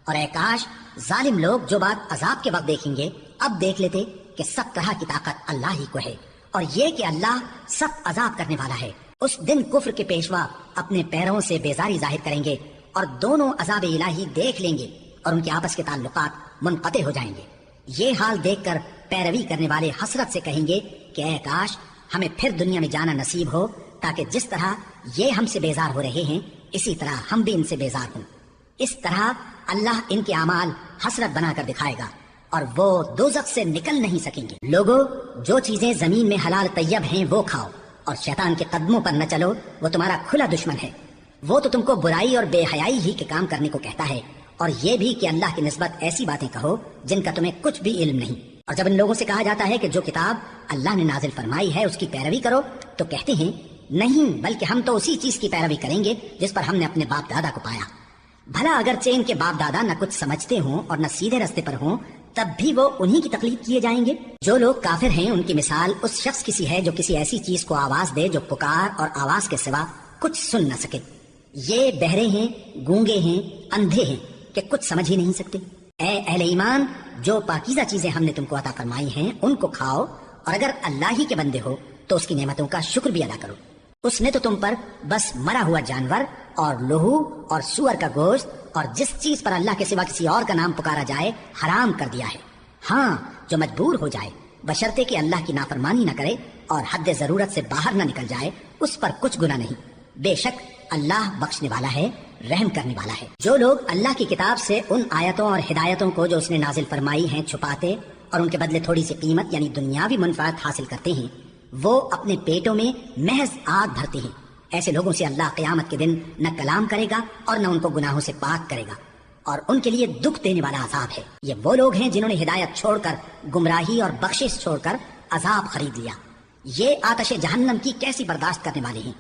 اور اے کاش ظالم لوگ جو بات عذاب کے وقت دیکھیں گے اب دیکھ لیتے کہ سب طرح کی طاقت اللہ ہی کو ہے، اور یہ کہ اللہ سخت عذاب کرنے والا ہے۔ اس دن کفر کے پیشوا اپنے پیروں سے بیزاری ظاہر کریں گے اور دونوں عذاب الہی دیکھ لیں گے اور ان کے آپس کے تعلقات منقطع ہو جائیں گے۔ یہ حال دیکھ کر پیروی کرنے والے حسرت سے کہیں گے کہ اے کاش ہمیں پھر دنیا میں جانا نصیب ہو، تاکہ جس طرح یہ ہم سے بیزار ہو رہے ہیں اسی طرح ہم بھی ان سے بیزار ہوں۔ اس طرح اللہ ان کے اعمال حسرت بنا کر دکھائے گا اور وہ دوزخ سے نکل نہیں سکیں گے۔ لوگوں، جو چیزیں زمین میں حلال طیب ہیں وہ کھاؤ، اور شیطان کے قدموں پر نہ چلو، وہ تمہارا کھلا دشمن ہے۔ وہ تو تم کو برائی اور بے حیائی ہی کے کام کرنے کو کہتا ہے، اور یہ بھی کہ اللہ کی نسبت ایسی باتیں کہو جن کا تمہیں کچھ بھی علم نہیں۔ اور جب ان لوگوں سے کہا جاتا ہے کہ جو کتاب اللہ نے نازل فرمائی ہے اس کی پیروی کرو، تو کہتے ہیں نہیں، بلکہ ہم تو اسی چیز کی پیروی کریں گے جس پر ہم نے اپنے باپ دادا کو پایا۔ بھلا اگرچہ ان کے باپ دادا نہ کچھ سمجھتے ہوں اور نہ سیدھے رستے پر ہوں، تب بھی وہ انہی کی تقلید کیے جائیں گے۔ جو لوگ کافر ہیں ان کی مثال اس شخص کی سی ہے جو کسی ایسی چیز کو آواز دے جو پکار اور آواز کے سوا کچھ سن نہ سکے۔ یہ بہرے ہیں، گونگے ہیں، اندھے ہیں کہ کچھ سمجھ ہی نہیں سکتے۔ اے اہل ایمان، جو پاکیزہ چیزیں ہم نے تم کو عطا فرمائی ہیں ان کو کھاؤ، اور اگر اللہ ہی کے بندے ہو تو اس کی نعمتوں کا شکر بھی ادا کرو۔ اس نے تو تم پر بس مرا ہوا جانور اور لہو اور سور کا گوشت اور جس چیز پر اللہ کے سوا کسی اور کا نام پکارا جائے حرام کر دیا ہے۔ ہاں، جو مجبور ہو جائے بشرطے کہ اللہ کی نافرمانی نہ کرے اور حد ضرورت سے باہر نہ نکل جائے، اس پر کچھ گناہ نہیں۔ بے شک اللہ بخشنے والا ہے، رحم کرنے والا ہے۔ جو لوگ اللہ کی کتاب سے ان آیتوں اور ہدایتوں کو جو اس نے نازل فرمائی ہیں چھپاتے اور ان کے بدلے تھوڑی سی قیمت یعنی دنیاوی منفعت حاصل کرتے ہیں، وہ اپنے پیٹوں میں محض آگ بھرتے ہیں۔ ایسے لوگوں سے اللہ قیامت کے دن نہ کلام کرے گا اور نہ ان کو گناہوں سے پاک کرے گا، اور ان کے لیے دکھ دینے والا عذاب ہے۔ یہ وہ لوگ ہیں جنہوں نے ہدایت چھوڑ کر گمراہی اور بخشش چھوڑ کر عذاب خرید لیا۔ یہ آتش جہنم کی کیسی برداشت کرنے والے ہیں۔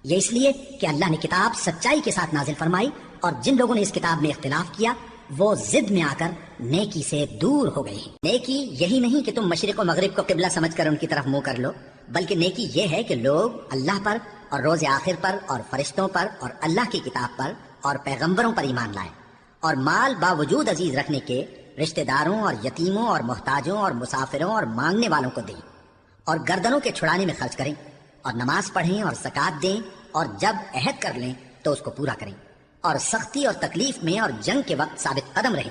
یہ اس لیے کہ اللہ نے کتاب سچائی کے ساتھ نازل فرمائی، اور جن لوگوں نے اس کتاب میں اختلاف کیا وہ ضد میں آ کر نیکی سے دور ہو گئے ہیں۔ نیکی یہی نہیں کہ تم مشرق و مغرب کو قبلہ سمجھ کر ان کی طرف منہ کر لو، بلکہ نیکی یہ ہے کہ لوگ اللہ پر اور روز آخر پر اور فرشتوں پر اور اللہ کی کتاب پر اور پیغمبروں پر ایمان لائیں، اور مال باوجود عزیز رکھنے کے رشتہ داروں اور یتیموں اور محتاجوں اور مسافروں اور مانگنے والوں کو دیں، اور گردنوں کے چھڑانے میں خرچ کریں، اور نماز پڑھیں اور زکوٰۃ دیں، اور جب عہد کر لیں تو اس کو پورا کریں، اور سختی اور تکلیف میں اور جنگ کے وقت ثابت قدم رہیں۔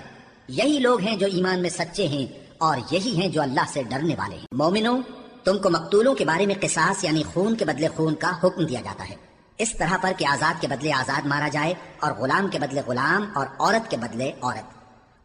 یہی لوگ ہیں جو ایمان میں سچے ہیں، اور یہی ہیں جو اللہ سے ڈرنے والے ہیں۔ مومنوں، تم کو مقتولوں کے بارے میں قصاص یعنی خون کے بدلے خون کا حکم دیا جاتا ہے، اس طرح پر کہ آزاد کے بدلے آزاد مارا جائے اور غلام کے بدلے غلام اور عورت کے بدلے عورت.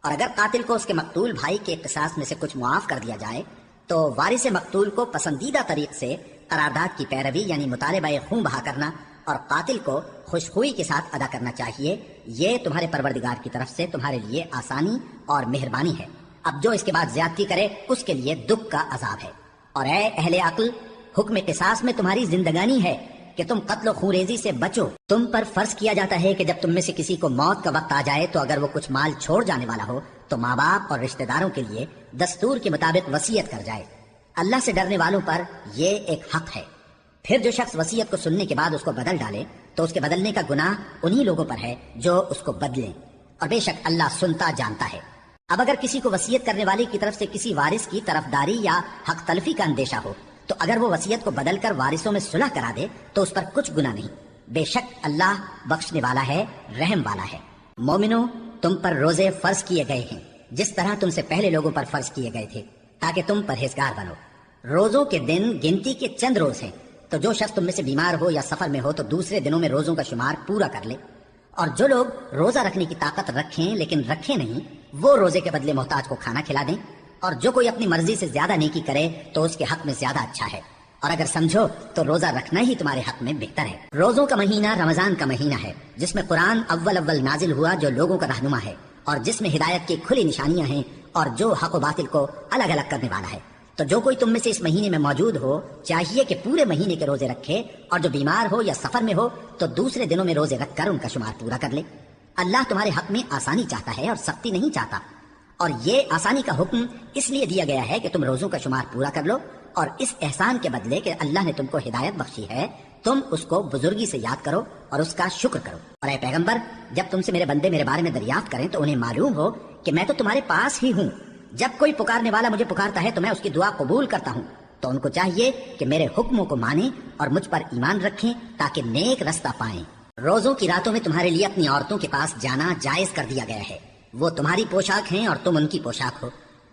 اور اگر قاتل کو اس کے مقتول بھائی کے قصاص میں سے کچھ معاف کر دیا جائے تو وارث مقتول کو پسندیدہ طریق سے قرارداد کی پیروی یعنی مطالبہ خون بہا کرنا اور قاتل کو خوشخوئی کے ساتھ ادا کرنا چاہیے. یہ تمہارے پروردگار کی طرف سے تمہارے لیے آسانی اور مہربانی ہے. اب جو اس کے بعد زیادتی کرے اس کے لیے دکھ کا عذاب ہے. اور اے اہل عقل، حکم قصاص میں تمہاری زندگانی ہے کہ تم قتل و خونریزی سے بچو. تم پر فرض کیا جاتا ہے کہ جب تم میں سے کسی کو موت کا وقت آ جائے تو اگر وہ کچھ مال چھوڑ جانے والا ہو تو ماں باپ اور رشتہ داروں کے لیے دستور کے مطابق وصیت کر جائے. اللہ سے ڈرنے والوں پر یہ ایک حق ہے. پھر جو شخص وصیت کو سننے کے بعد اس کو بدل ڈالے تو اس کے بدلنے کا گناہ انہی لوگوں پر ہے جو اس کو بدلیں، اور بے شک اللہ سنتا جانتا ہے. اب اگر کسی کو وصیت کرنے والے کی طرف سے کسی وارث کی طرفداری یا حق تلفی کا اندیشہ ہو تو اگر وہ وصیت کو بدل کر وارثوں میں صلح کرا دے تو اس پر کچھ گناہ نہیں. بے شک اللہ بخشنے والا ہے، رحم والا ہے. مومنو، تم پر روزے فرض کیے گئے ہیں جس طرح تم سے پہلے لوگوں پر فرض کیے گئے تھے تاکہ تم پرہیزگار بنو. روزوں کے دن گنتی کے چند روز ہیں، تو جو شخص تم میں سے بیمار ہو یا سفر میں ہو تو دوسرے دنوں میں روزوں کا شمار پورا کر لے. اور جو لوگ روزہ رکھنے کی طاقت رکھیں لیکن رکھیں نہیں، وہ روزے کے بدلے محتاج کو کھانا کھلا دیں. اور جو کوئی اپنی مرضی سے زیادہ نیکی کرے تو اس کے حق میں زیادہ اچھا ہے. اور اگر سمجھو تو روزہ رکھنا ہی تمہارے حق میں بہتر ہے. روزوں کا مہینہ رمضان کا مہینہ ہے جس میں قرآن اول نازل ہوا جو لوگوں کا رہنما ہے اور جس میں ہدایت کی کھلی نشانیاں ہیں اور جو حق و باطل کو الگ الگ کرنے والا ہے. تو جو کوئی تم میں سے اس مہینے میں موجود ہو چاہیے کہ پورے مہینے کے روزے رکھے، اور جو بیمار ہو یا سفر میں ہو تو دوسرے دنوں میں روزے رکھ کر ان کا شمار پورا کر لے. اللہ تمہارے حق میں آسانی چاہتا ہے اور سختی نہیں چاہتا. اور یہ آسانی کا حکم اس لیے دیا گیا ہے کہ تم روزوں کا شمار پورا کر لو، اور اس احسان کے بدلے کہ اللہ نے تم کو ہدایت بخشی ہے تم اس کو بزرگی سے یاد کرو اور اس کا شکر کرو. اور اے پیغمبر، جب تم سے میرے بندے میرے بارے میں دریافت کریں تو انہیں معلوم ہو کہ میں تو تمہارے پاس ہی ہوں. جب کوئی پکارنے والا مجھے پکارتا ہے تو میں اس کی دعا قبول کرتا ہوں. تو ان کو چاہیے کہ میرے حکموں کو مانیں اور مجھ پر ایمان رکھیں تاکہ نیک رستہ پائیں. روزوں کی راتوں میں تمہارے لیے اپنی عورتوں کے پاس جانا جائز کر دیا گیا ہے. وہ تمہاری پوشاک ہیں اور تم ان کی پوشاک ہو.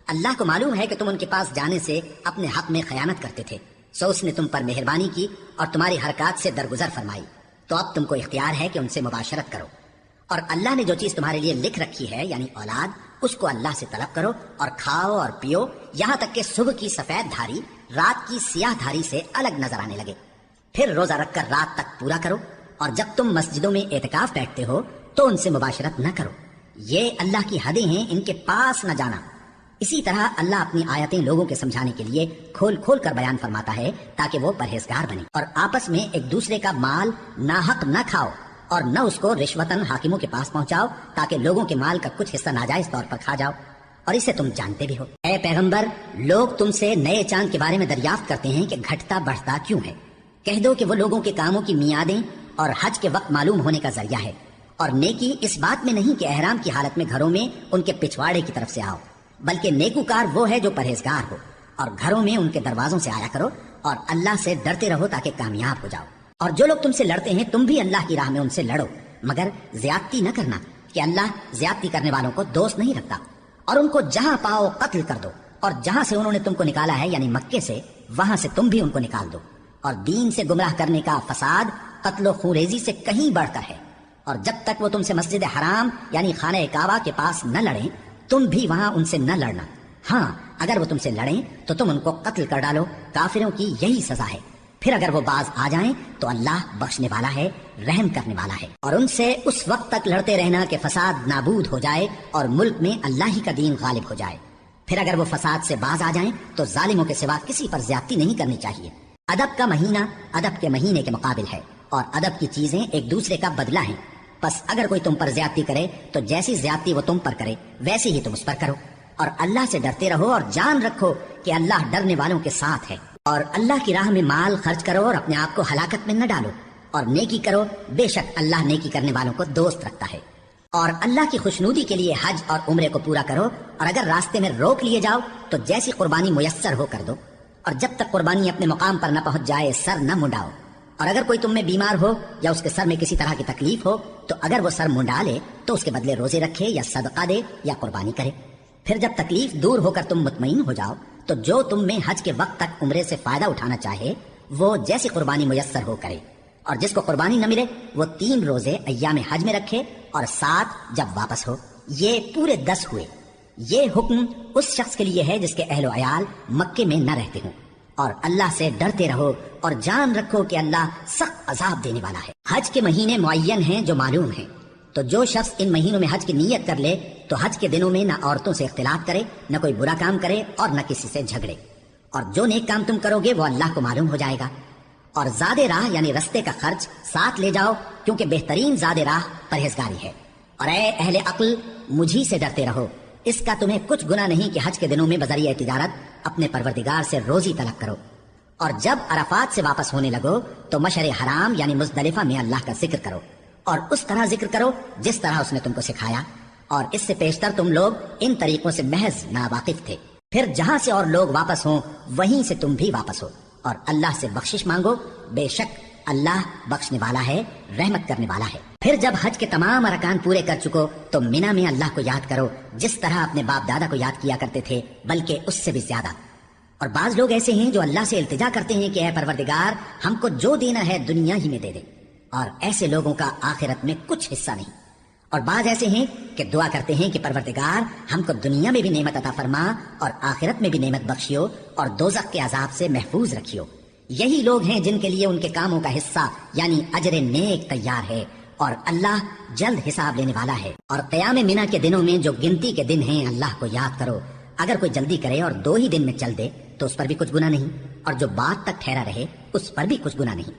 اللہ کو معلوم ہے کہ تم ان کے پاس جانے سے اپنے حق میں خیانت کرتے تھے، سو اس نے تم پر مہربانی کی اور تمہاری حرکات سے درگزر فرمائی. تو اب تم کو اختیار ہے کہ ان سے مباشرت کرو. اور اللہ نے جو چیز تمہارے لیے لکھ رکھی ہے یعنی اولاد، اس کو اللہ سے طلب کرو اور کھاؤ اور پیو یہاں تک کہ صبح کی سفید دھاری رات کی سیاہ دھاری سے الگ نظر آنے لگے. پھر روزہ رکھ کر رات تک پورا کرو. اور جب تم مسجدوں میں اعتکاف بیٹھتے ہو تو ان سے مباشرت نہ کرو. یہ اللہ کی حدیں ہیں، ان کے پاس نہ جانا. اسی طرح اللہ اپنی آیتیں لوگوں کے سمجھانے کے لیے کھول کھول کر بیان فرماتا ہے تاکہ وہ پرہیزگار بنے. اور آپس میں ایک دوسرے کا مال ناحق نہ کھاؤ اور نہ اس کو رشوتاً حاکموں کے پاس پہنچاؤ تاکہ لوگوں کے مال کا کچھ حصہ ناجائز طور پر کھا جاؤ، اور اسے تم جانتے بھی ہو. اے پیغمبر، لوگ تم سے نئے چاند کے بارے میں دریافت کرتے ہیں کہ گھٹتا بڑھتا کیوں ہے. کہہ دو کہ وہ لوگوں کے کاموں کی میعادیں اور حج کے وقت معلوم ہونے کا ذریعہ ہے. اور نیکی اس بات میں نہیں کہ احرام کی حالت میں گھروں میں ان کے پچھواڑے کی طرف سے آؤ، بلکہ نیکوکار وہ ہے جو پرہیزگار ہو. اور گھروں میں ان کے دروازوں سے آیا کرو اور اللہ سے ڈرتے رہو تاکہ کامیاب ہو جاؤ. اور جو لوگ تم سے لڑتے ہیں تم بھی اللہ کی راہ میں ان سے لڑو، مگر زیادتی نہ کرنا کہ اللہ زیادتی کرنے والوں کو دوست نہیں رکھتا. اور ان کو جہاں پاؤ قتل کر دو، اور جہاں سے انہوں نے تم کو نکالا ہے یعنی مکے سے وہاں سے تم بھی ان کو نکال دو. اور دین سے گمراہ کرنے کا فساد قتل و خونریزی سے کہیں بڑھ کر ہے. اور جب تک وہ تم سے مسجد حرام یعنی خانہ کعبہ کے پاس نہ لڑیں تم بھی وہاں ان سے نہ لڑنا. ہاں، اگر وہ تم سے لڑیں تو تم ان کو قتل کر ڈالو. کافروں کی یہی سزا ہے. پھر اگر وہ باز آ جائیں تو اللہ بخشنے والا ہے، رحم کرنے والا ہے. اور ان سے اس وقت تک لڑتے رہنا کہ فساد نابود ہو جائے اور ملک میں اللہ ہی کا دین غالب ہو جائے. پھر اگر وہ فساد سے باز آ جائیں تو ظالموں کے سوا کسی پر زیادتی نہیں کرنی چاہیے. ادب کا مہینہ ادب کے مہینے کے مقابل ہے، اور ادب کی چیزیں ایک دوسرے کا بدلہ ہیں. پس اگر کوئی تم پر زیادتی کرے تو جیسی زیادتی وہ تم پر کرے ویسی ہی تم اس پر کرو. اور اللہ سے ڈرتے رہو اور جان رکھو کہ اللہ ڈرنے والوں کے ساتھ ہے. اور اللہ کی راہ میں مال خرچ کرو اور اپنے آپ کو ہلاکت میں نہ ڈالو. اور نیکی کرو، بے شک اللہ نیکی کرنے والوں کو دوست رکھتا ہے. اور اللہ کی خوشنودی کے لیے حج اور عمرے کو پورا کرو. اور اگر راستے میں روک لیے جاؤ تو جیسی قربانی میسر ہو کر دو. اور جب تک قربانی اپنے مقام پر نہ پہنچ جائے سر نہ منڈاؤ. اور اگر کوئی تم میں بیمار ہو یا اس کے سر میں کسی طرح کی تکلیف ہو تو اگر وہ سر منڈا لے تو اس کے بدلے روزے رکھے یا صدقہ دے یا قربانی کرے. پھر جب تکلیف دور ہو کر تم مطمئن ہو جاؤ تو جو تم میں حج کے وقت تک عمرے سے فائدہ اٹھانا چاہے وہ جیسی قربانی میسر ہو کرے. اور جس کو قربانی نہ ملے وہ 3 روزے ایام حج میں رکھے اور 7 جب واپس ہو، یہ پورے 10 ہوئے۔ یہ حکم اس شخص کے لیے ہے جس کے اہل و عیال مکے میں نہ رہتے ہوں۔ اور اللہ سے ڈرتے رہو اور جان رکھو کہ اللہ سخت عذاب دینے والا ہے۔ حج کے مہینے معین ہیں جو معلوم ہیں، تو جو شخص ان مہینوں میں حج کی نیت کر لے تو حج کے دنوں میں نہ عورتوں سے اختلاط کرے، نہ کوئی برا کام کرے اور نہ کسی سے جھگڑے، اور جو نیک کام تم کرو گے وہ اللہ کو معلوم ہو جائے گا۔ اور زاد راہ یعنی رستے کا خرچ ساتھ لے جاؤ، کیونکہ بہترین زاد راہ پرہیزگاری ہے۔ اور اے اہل عقل، مجھی سے ڈرتے رہو، اس کا تمہیں کچھ گناہ نہیں کہ حج کے دنوں میں بذریعہ تجارت اپنے پروردگار سے روزی طلب کرو۔ اور جب عرفات سے واپس ہونے لگو تو مشعر حرام یعنی مزدلفہ میں اللہ کا ذکر کرو، اور اس طرح ذکر کرو جس طرح اس نے تم کو سکھایا، اور اس سے پیشتر تم لوگ ان طریقوں سے محض ناواقف تھے۔ پھر جہاں سے اور لوگ واپس ہوں وہیں سے تم بھی واپس ہو، اور اللہ سے بخشش مانگو، بے شک اللہ بخشنے والا ہے، رحمت کرنے والا ہے۔ پھر جب حج کے تمام ارکان پورے کر چکو تو مینا میں اللہ کو یاد کرو جس طرح اپنے باپ دادا کو یاد کیا کرتے تھے، بلکہ اس سے بھی زیادہ۔ اور بعض لوگ ایسے ہیں جو اللہ سے التجا کرتے ہیں کہ اے پروردگار ہم کو جو دینا ہے دنیا ہی میں دے دے، اور ایسے لوگوں کا آخرت میں کچھ حصہ نہیں۔ اور بعض ایسے ہیں کہ دعا کرتے ہیں کہ پروردگار ہم کو دنیا میں بھی نعمت عطا فرما اور آخرت میں بھی نعمت بخشیو اور دوزخ کے عذاب سے محفوظ رکھیو۔ یہی لوگ ہیں جن کے لیے ان کے کاموں کا حصہ یعنی اجر نیک تیار ہے، اور اللہ جلد حساب لینے والا ہے۔ اور قیام منا کے دنوں میں جو گنتی کے دن ہیں اللہ کو یاد کرو، اگر کوئی جلدی کرے اور 2 ہی دن میں چل دے تو اس پر بھی کچھ گناہ نہیں، اور جو بات تک ٹھہرا رہے اس پر بھی کچھ گناہ نہیں۔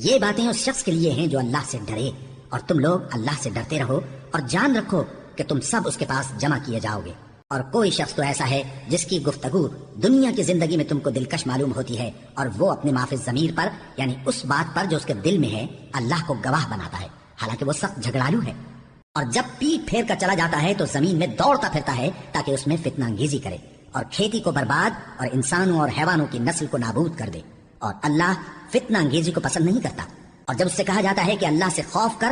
یہ باتیں اس شخص کے لیے ہیں جو اللہ سے ڈرے، اور تم لوگ اللہ سے ڈرتے رہو اور جان رکھو کہ تم سب اس کے پاس جمع کیے جاؤ گے۔ اور کوئی شخص تو ایسا ہے جس کی گفتگو دنیا کی زندگی میں تم کو دلکش معلوم ہوتی ہے، اور وہ اپنے معافی ضمیر پر یعنی اس بات پر جو اس کے دل میں ہے اللہ کو گواہ بناتا ہے، حالانکہ وہ سخت جھگڑالو ہے۔ اور جب پیٹ پھیر کر چلا جاتا ہے تو زمین میں دوڑتا پھرتا ہے تاکہ اس میں فتنہ انگیزی کرے اور کھیتی کو برباد اور انسانوں اور حیوانوں کی نسل کو نابود کر دے، اور اللہ فتنہ انگیزی کو پسند نہیں کرتا۔ اور جب اس سے کہا جاتا ہے کہ اللہ سے خوف کر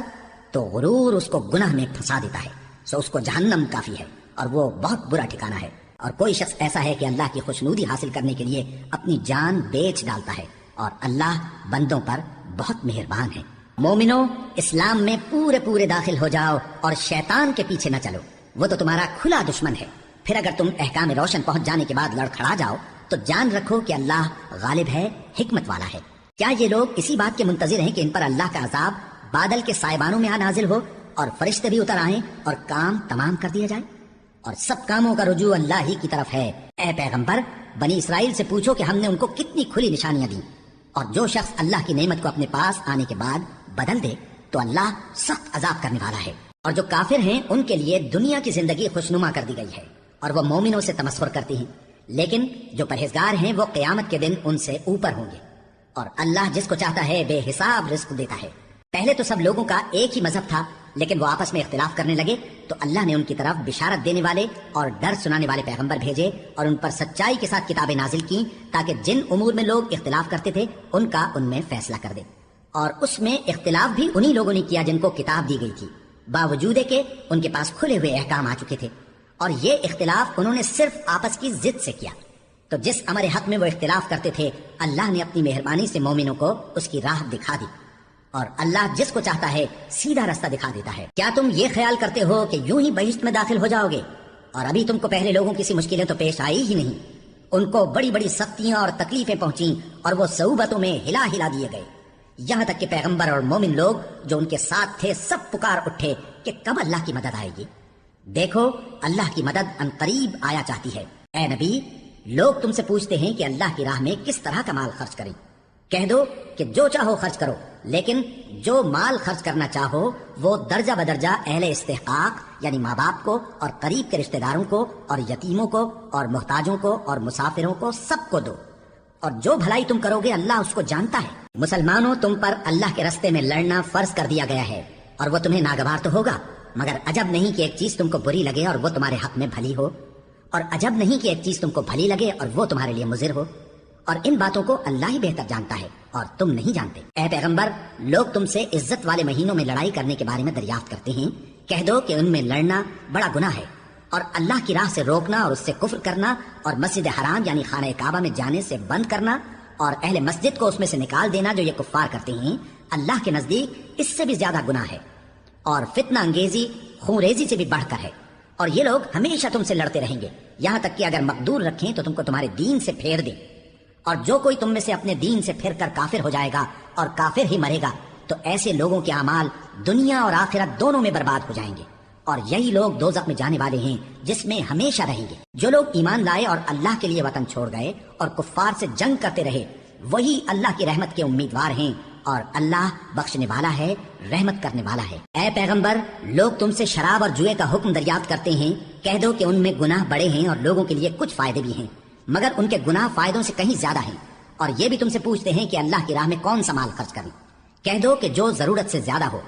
تو غرور اس کو گناہ میں پھنسا دیتا ہے، سو اس کو جہنم کافی ہے اور وہ بہت برا ٹھکانہ ہے۔ اور کوئی شخص ایسا ہے کہ اللہ کی خوشنودی حاصل کرنے کے لیے اپنی جان بیچ ڈالتا ہے، اور اللہ بندوں پر بہت مہربان ہے۔ مومنو، اسلام میں پورے داخل ہو جاؤ اور شیطان کے پیچھے نہ چلو، وہ تو تمہارا کھلا دشمن ہے۔ پھر اگر تم احکام روشن پہنچ جانے کے بعد لڑکھڑا جاؤ تو جان رکھو کہ اللہ غالب ہے، حکمت والا ہے۔ کیا یہ لوگ اسی بات کے منتظر ہیں کہ ان پر اللہ کا عذاب بادل کے سائبانوں میں نازل ہو اور فرشتے بھی اتر آئیں اور کام تمام کر دیا جائے؟ اور سب کاموں کا رجوع اللہ ہی کی طرف ہے۔ اے پیغمبر، بنی اسرائیل سے پوچھو کہ ہم نے ان کو کتنی کھلی نشانیاں دیں، اور جو شخص اللہ کی نعمت کو اپنے پاس آنے کے بعد بدل دے تو اللہ سخت عذاب کرنے والا ہے۔ اور جو کافر ہیں ان کے لیے دنیا کی زندگی خوشنما کر دی گئی ہے، اور وہ مومنوں سے تمسخر کرتی ہیں، لیکن جو پرہیزگار ہیں وہ قیامت کے دن ان سے اوپر ہوں گے۔ اور اللہ جس کو چاہتا ہے بے حساب رزق دیتا ہے۔ پہلے تو سب لوگوں کا ایک ہی مذہب تھا، لیکن وہ آپس میں اختلاف کرنے لگے تو اللہ نے ان کی طرف بشارت دینے والے اور ڈر سنانے والے پیغمبر بھیجے، اور ان پر سچائی کے ساتھ کتابیں نازل کی تاکہ جن امور میں لوگ اختلاف کرتے تھے ان کا ان میں فیصلہ کر دے۔ اور اس میں اختلاف بھی انہی لوگوں نے کیا جن کو کتاب دی گئی تھی، باوجود کہ ان کے پاس کھلے ہوئے احکام آ چکے تھے، اور یہ اختلاف انہوں نے صرف آپس کی ضد سے کیا۔ تو جس امر حق میں وہ اختلاف کرتے تھے اللہ نے اپنی مہربانی سے مومنوں کو اس کی راہ دکھا دی، اور اللہ جس کو چاہتا ہے سیدھا راستہ دکھا دیتا ہے۔ کیا تم یہ خیال کرتے ہو کہ یوں ہی بہشت میں داخل ہو جاؤ گے؟ اور ابھی تم کو پہلے لوگوں کی سی مشکلیں تو پیش آئی ہی نہیں، ان کو بڑی بڑی سختیاں اور تکلیفیں پہنچیں اور وہ صعوبتوں میں ہلا دیے گئے، یہاں تک کہ پیغمبر اور مومن لوگ جو ان کے ساتھ تھے سب پکار اٹھے کہ کب اللہ کی مدد آئے گی۔ دیکھو اللہ کی مدد عنقریب آیا چاہتی ہے۔ اے نبی، لوگ تم سے پوچھتے ہیں کہ اللہ کی راہ میں کس طرح کا مال خرچ کریں، کہہ دو کہ جو چاہو خرچ کرو، لیکن جو مال خرچ کرنا چاہو وہ درجہ بدرجہ اہل استحقاق یعنی ماں باپ کو اور قریب کے رشتہ داروں کو اور یتیموں کو اور محتاجوں کو اور مسافروں کو سب کو دو، اور جو بھلائی تم کرو گے اللہ اس کو جانتا ہے۔ مسلمانوں، تم پر اللہ کے راستے میں لڑنا فرض کر دیا گیا ہے، اور وہ تمہیں ناگوار تو ہوگا، مگر عجب نہیں کہ ایک چیز تم کو بری لگے اور وہ تمہارے حق میں بھلی ہو، اور عجب نہیں کہ ایک چیز تم کو بھلی لگے اور وہ تمہارے لیے مضر ہو، اور ان باتوں کو اللہ ہی بہتر جانتا ہے اور تم نہیں جانتے۔ اے پیغمبر، لوگ تم سے عزت والے مہینوں میں لڑائی کرنے کے بارے میں دریافت کرتے ہیں، کہہ دو کہ ان میں لڑنا بڑا گناہ ہے، اور اللہ کی راہ سے روکنا اور اس سے کفر کرنا اور مسجد حرام یعنی خانہ کعبہ میں جانے سے بند کرنا اور اہل مسجد کو اس میں سے نکال دینا جو یہ کفار کرتے ہیں، اللہ کے نزدیک اس سے بھی زیادہ گناہ ہے، اور فتنہ انگیزی خونریزی سے بھی بڑھ کر ہے، اور یہ لوگ ہمیشہ تم سے لڑتے رہیں گے، یہاں تک کہ اگر مقدور رکھیں تو تم کو تمہارے دین سے پھیر دیں، اور جو کوئی تم میں سے اپنے دین سے پھر کر کافر ہو جائے گا اور کافر ہی مرے گا تو ایسے لوگوں کے اعمال دنیا اور آخرت دونوں میں برباد ہو جائیں گے، اور یہی لوگ دوزخ میں جانے والے ہیں جس میں ہمیشہ رہیں گے۔ جو لوگ ایمان لائے اور اللہ کے لیے وطن چھوڑ گئے اور کفار سے جنگ کرتے رہے وہی اللہ کی رحمت کے امیدوار ہیں، اور اللہ بخشنے والا ہے، رحمت کرنے والا ہے۔ اے پیغمبر، لوگ تم سے شراب اور جوئے کا حکم دریافت کرتے ہیں، کہہ دو کہ ان میں گناہ بڑے ہیں اور لوگوں کے لیے کچھ فائدے بھی ہیں، مگر ان کے گناہ فائدوں سے کہیں زیادہ ہیں، اور یہ بھی تم سے پوچھتے ہیں کہ اللہ کی راہ میں کون سا مال خرچ کریں، کہہ دو کہ جو ضرورت سے زیادہ ہو۔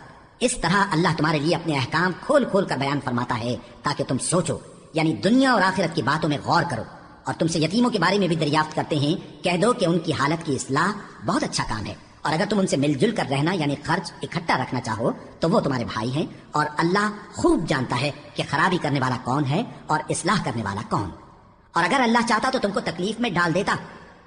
اس طرح اللہ تمہارے لیے اپنے احکام کھول کھول کر بیان فرماتا ہے تاکہ تم سوچو، یعنی دنیا اور آخرت کی باتوں میں غور کرو۔ اور تم سے یتیموں کے بارے میں بھی دریافت کرتے ہیں، کہہ دو کہ ان کی حالت کی اصلاح بہت اچھا کام ہے، اور اگر تم ان سے مل جل کر رہنا یعنی خرچ اکٹھا رکھنا چاہو تو وہ تمہارے بھائی ہیں، اور اللہ خوب جانتا ہے کہ خرابی کرنے والا کون ہے اور اصلاح کرنے والا کون۔ اور اگر اللہ چاہتا تو تم کو تکلیف میں ڈال دیتا،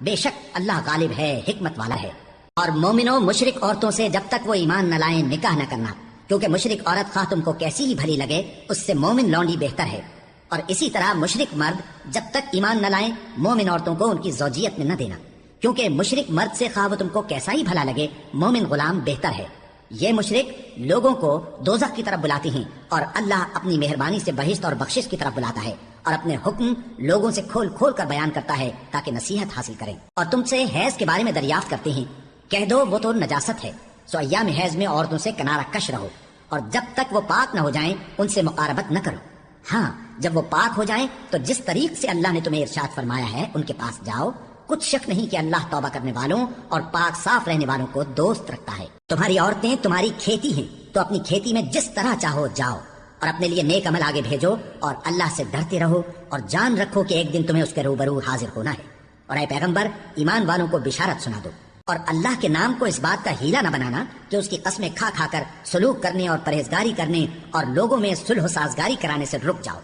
بے شک اللہ غالب ہے، حکمت والا ہے۔ اور مومنوں، مشرک عورتوں سے جب تک وہ ایمان نہ لائیں نکاح نہ کرنا، کیونکہ مشرک عورت خواہ تم کو کیسی ہی بھلی لگے اس سے مومن لونڈی بہتر ہے، اور اسی طرح مشرک مرد جب تک ایمان نہ لائیں مومن عورتوں کو ان کی زوجیت میں نہ دینا، کیونکہ مشرک مرد سے خواہ وہ تم کو کیسا ہی بھلا لگے مومن غلام بہتر ہے۔ یہ مشرک لوگوں کو دوزخ کی طرف بلاتے ہیں، اور اللہ اپنی مہربانی سے بہشت اور بخشش کی طرف بلاتا ہے، اور اپنے حکم لوگوں سے کھول کھول کر بیان کرتا ہے تاکہ نصیحت حاصل کریں۔ اور تم سے حیض کے بارے میں دریافت کرتے ہیں، کہہ دو وہ تو نجاست ہے، سو ایام حیض میں عورتوں سے کنارہ کش رہو، اور جب تک وہ پاک نہ ہو جائیں ان سے مقاربت نہ کرو۔ ہاں، جب وہ پاک ہو جائیں تو جس طریق سے اللہ نے تمہیں ارشاد فرمایا ہے ان کے پاس جاؤ، کچھ شک نہیں کہ اللہ توبہ کرنے والوں اور پاک صاف رہنے والوں کو دوست رکھتا ہے۔ تمہاری عورتیں تمہاری کھیتی ہیں، تو اپنی کھیتی میں جس طرح چاہو جاؤ، اور اپنے لیے نیک عمل آگے بھیجو، اور اللہ سے ڈرتے رہو، اور جان رکھو کہ ایک دن تمہیں اس کے روبرو حاضر ہونا ہے۔ اور اے پیغمبر، ایمان والوں کو بشارت سنا دو، اور اللہ کے نام کو اس بات کا ہیلا نہ بنانا کہ اس کی قسمیں کھا کھا کر سلوک کرنے اور پرہیزگاری کرنے اور لوگوں میں صلح و سازگاری کرانے سے رک جاؤ،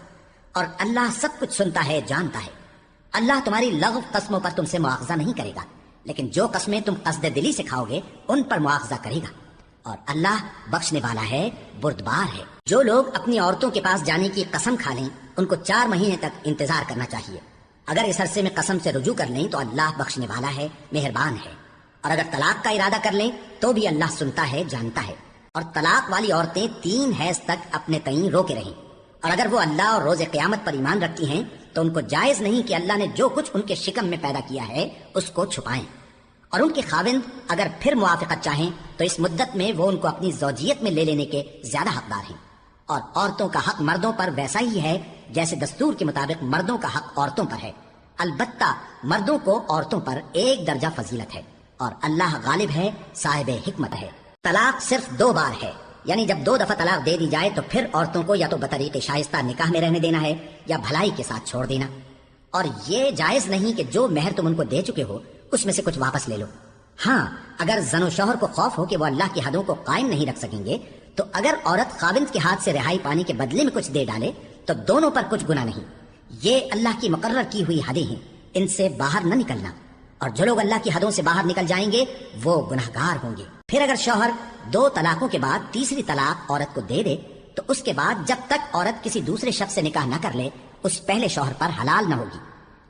اور اللہ سب کچھ سنتا ہے، جانتا ہے۔ اللہ تمہاری لغو قسموں پر تم سے مواخذہ نہیں کرے گا، لیکن جو قسمیں تم قصد دلی سے کھاؤ گے ان پر مواخذہ کرے گا، اور اللہ بخشنے والا ہے، بردبار ہے۔ جو لوگ اپنی عورتوں کے پاس جانے کی قسم کھا لیں ان کو 4 مہینے تک انتظار کرنا چاہیے، اگر اس عرصے میں قسم سے رجوع کر لیں تو اللہ بخشنے والا ہے، مہربان ہے، اور اگر طلاق کا ارادہ کر لیں تو بھی اللہ سنتا ہے، جانتا ہے۔ اور طلاق والی عورتیں 3 حیض تک اپنے تئیں روکے رہیں، اور اگر وہ اللہ اور روز قیامت پر ایمان رکھتی ہیں تو ان کو جائز نہیں کہ اللہ نے جو کچھ ان کے شکم میں پیدا کیا ہے اس کو چھپائیں، اور ان کے خاوند اگر پھر موافقت چاہیں تو اس مدت میں وہ ان کو اپنی زوجیت میں لے لینے کے زیادہ حقدار ہیں۔ اور عورتوں کا حق مردوں پر ویسا ہی ہے جیسے دستور کے مطابق مردوں کا حق عورتوں پر ہے، البتہ مردوں کو عورتوں پر 1 درجہ فضیلت ہے، اور اللہ غالب ہے، صاحب حکمت ہے۔ طلاق صرف 2 بار ہے، یعنی جب 2 دفعہ طلاق دے دی جائے تو پھر عورتوں کو یا تو بطریق شائستہ نکاح میں رہنے دینا ہے یا بھلائی کے ساتھ چھوڑ دینا، اور یہ جائز نہیں کہ جو مہر تم ان کو دے چکے ہو اس میں سے کچھ واپس لے لو۔ ہاں، اگر زن و شوہر کو خوف ہو کہ وہ اللہ کی حدوں کو قائم نہیں رکھ سکیں گے تو اگر عورت خاوند کے ہاتھ سے رہائی پانے کے بدلے میں کچھ دے ڈالے تو دونوں پر کچھ گناہ نہیں، یہ اللہ کی مقرر کی ہوئی حدیں ہیں، ان سے باہر نہ نکلنا، اور جو لوگ اللہ کی حدوں سے باہر نکل جائیں گے وہ گناہگار ہوں گے۔ پھر اگر شوہر 2 طلاقوں کے بعد تیسری طلاق عورت کو دے دے تو اس کے بعد جب تک عورت کسی دوسرے شخص سے نکاح نہ کر لے اس پہلے شوہر پر حلال نہ ہوگی۔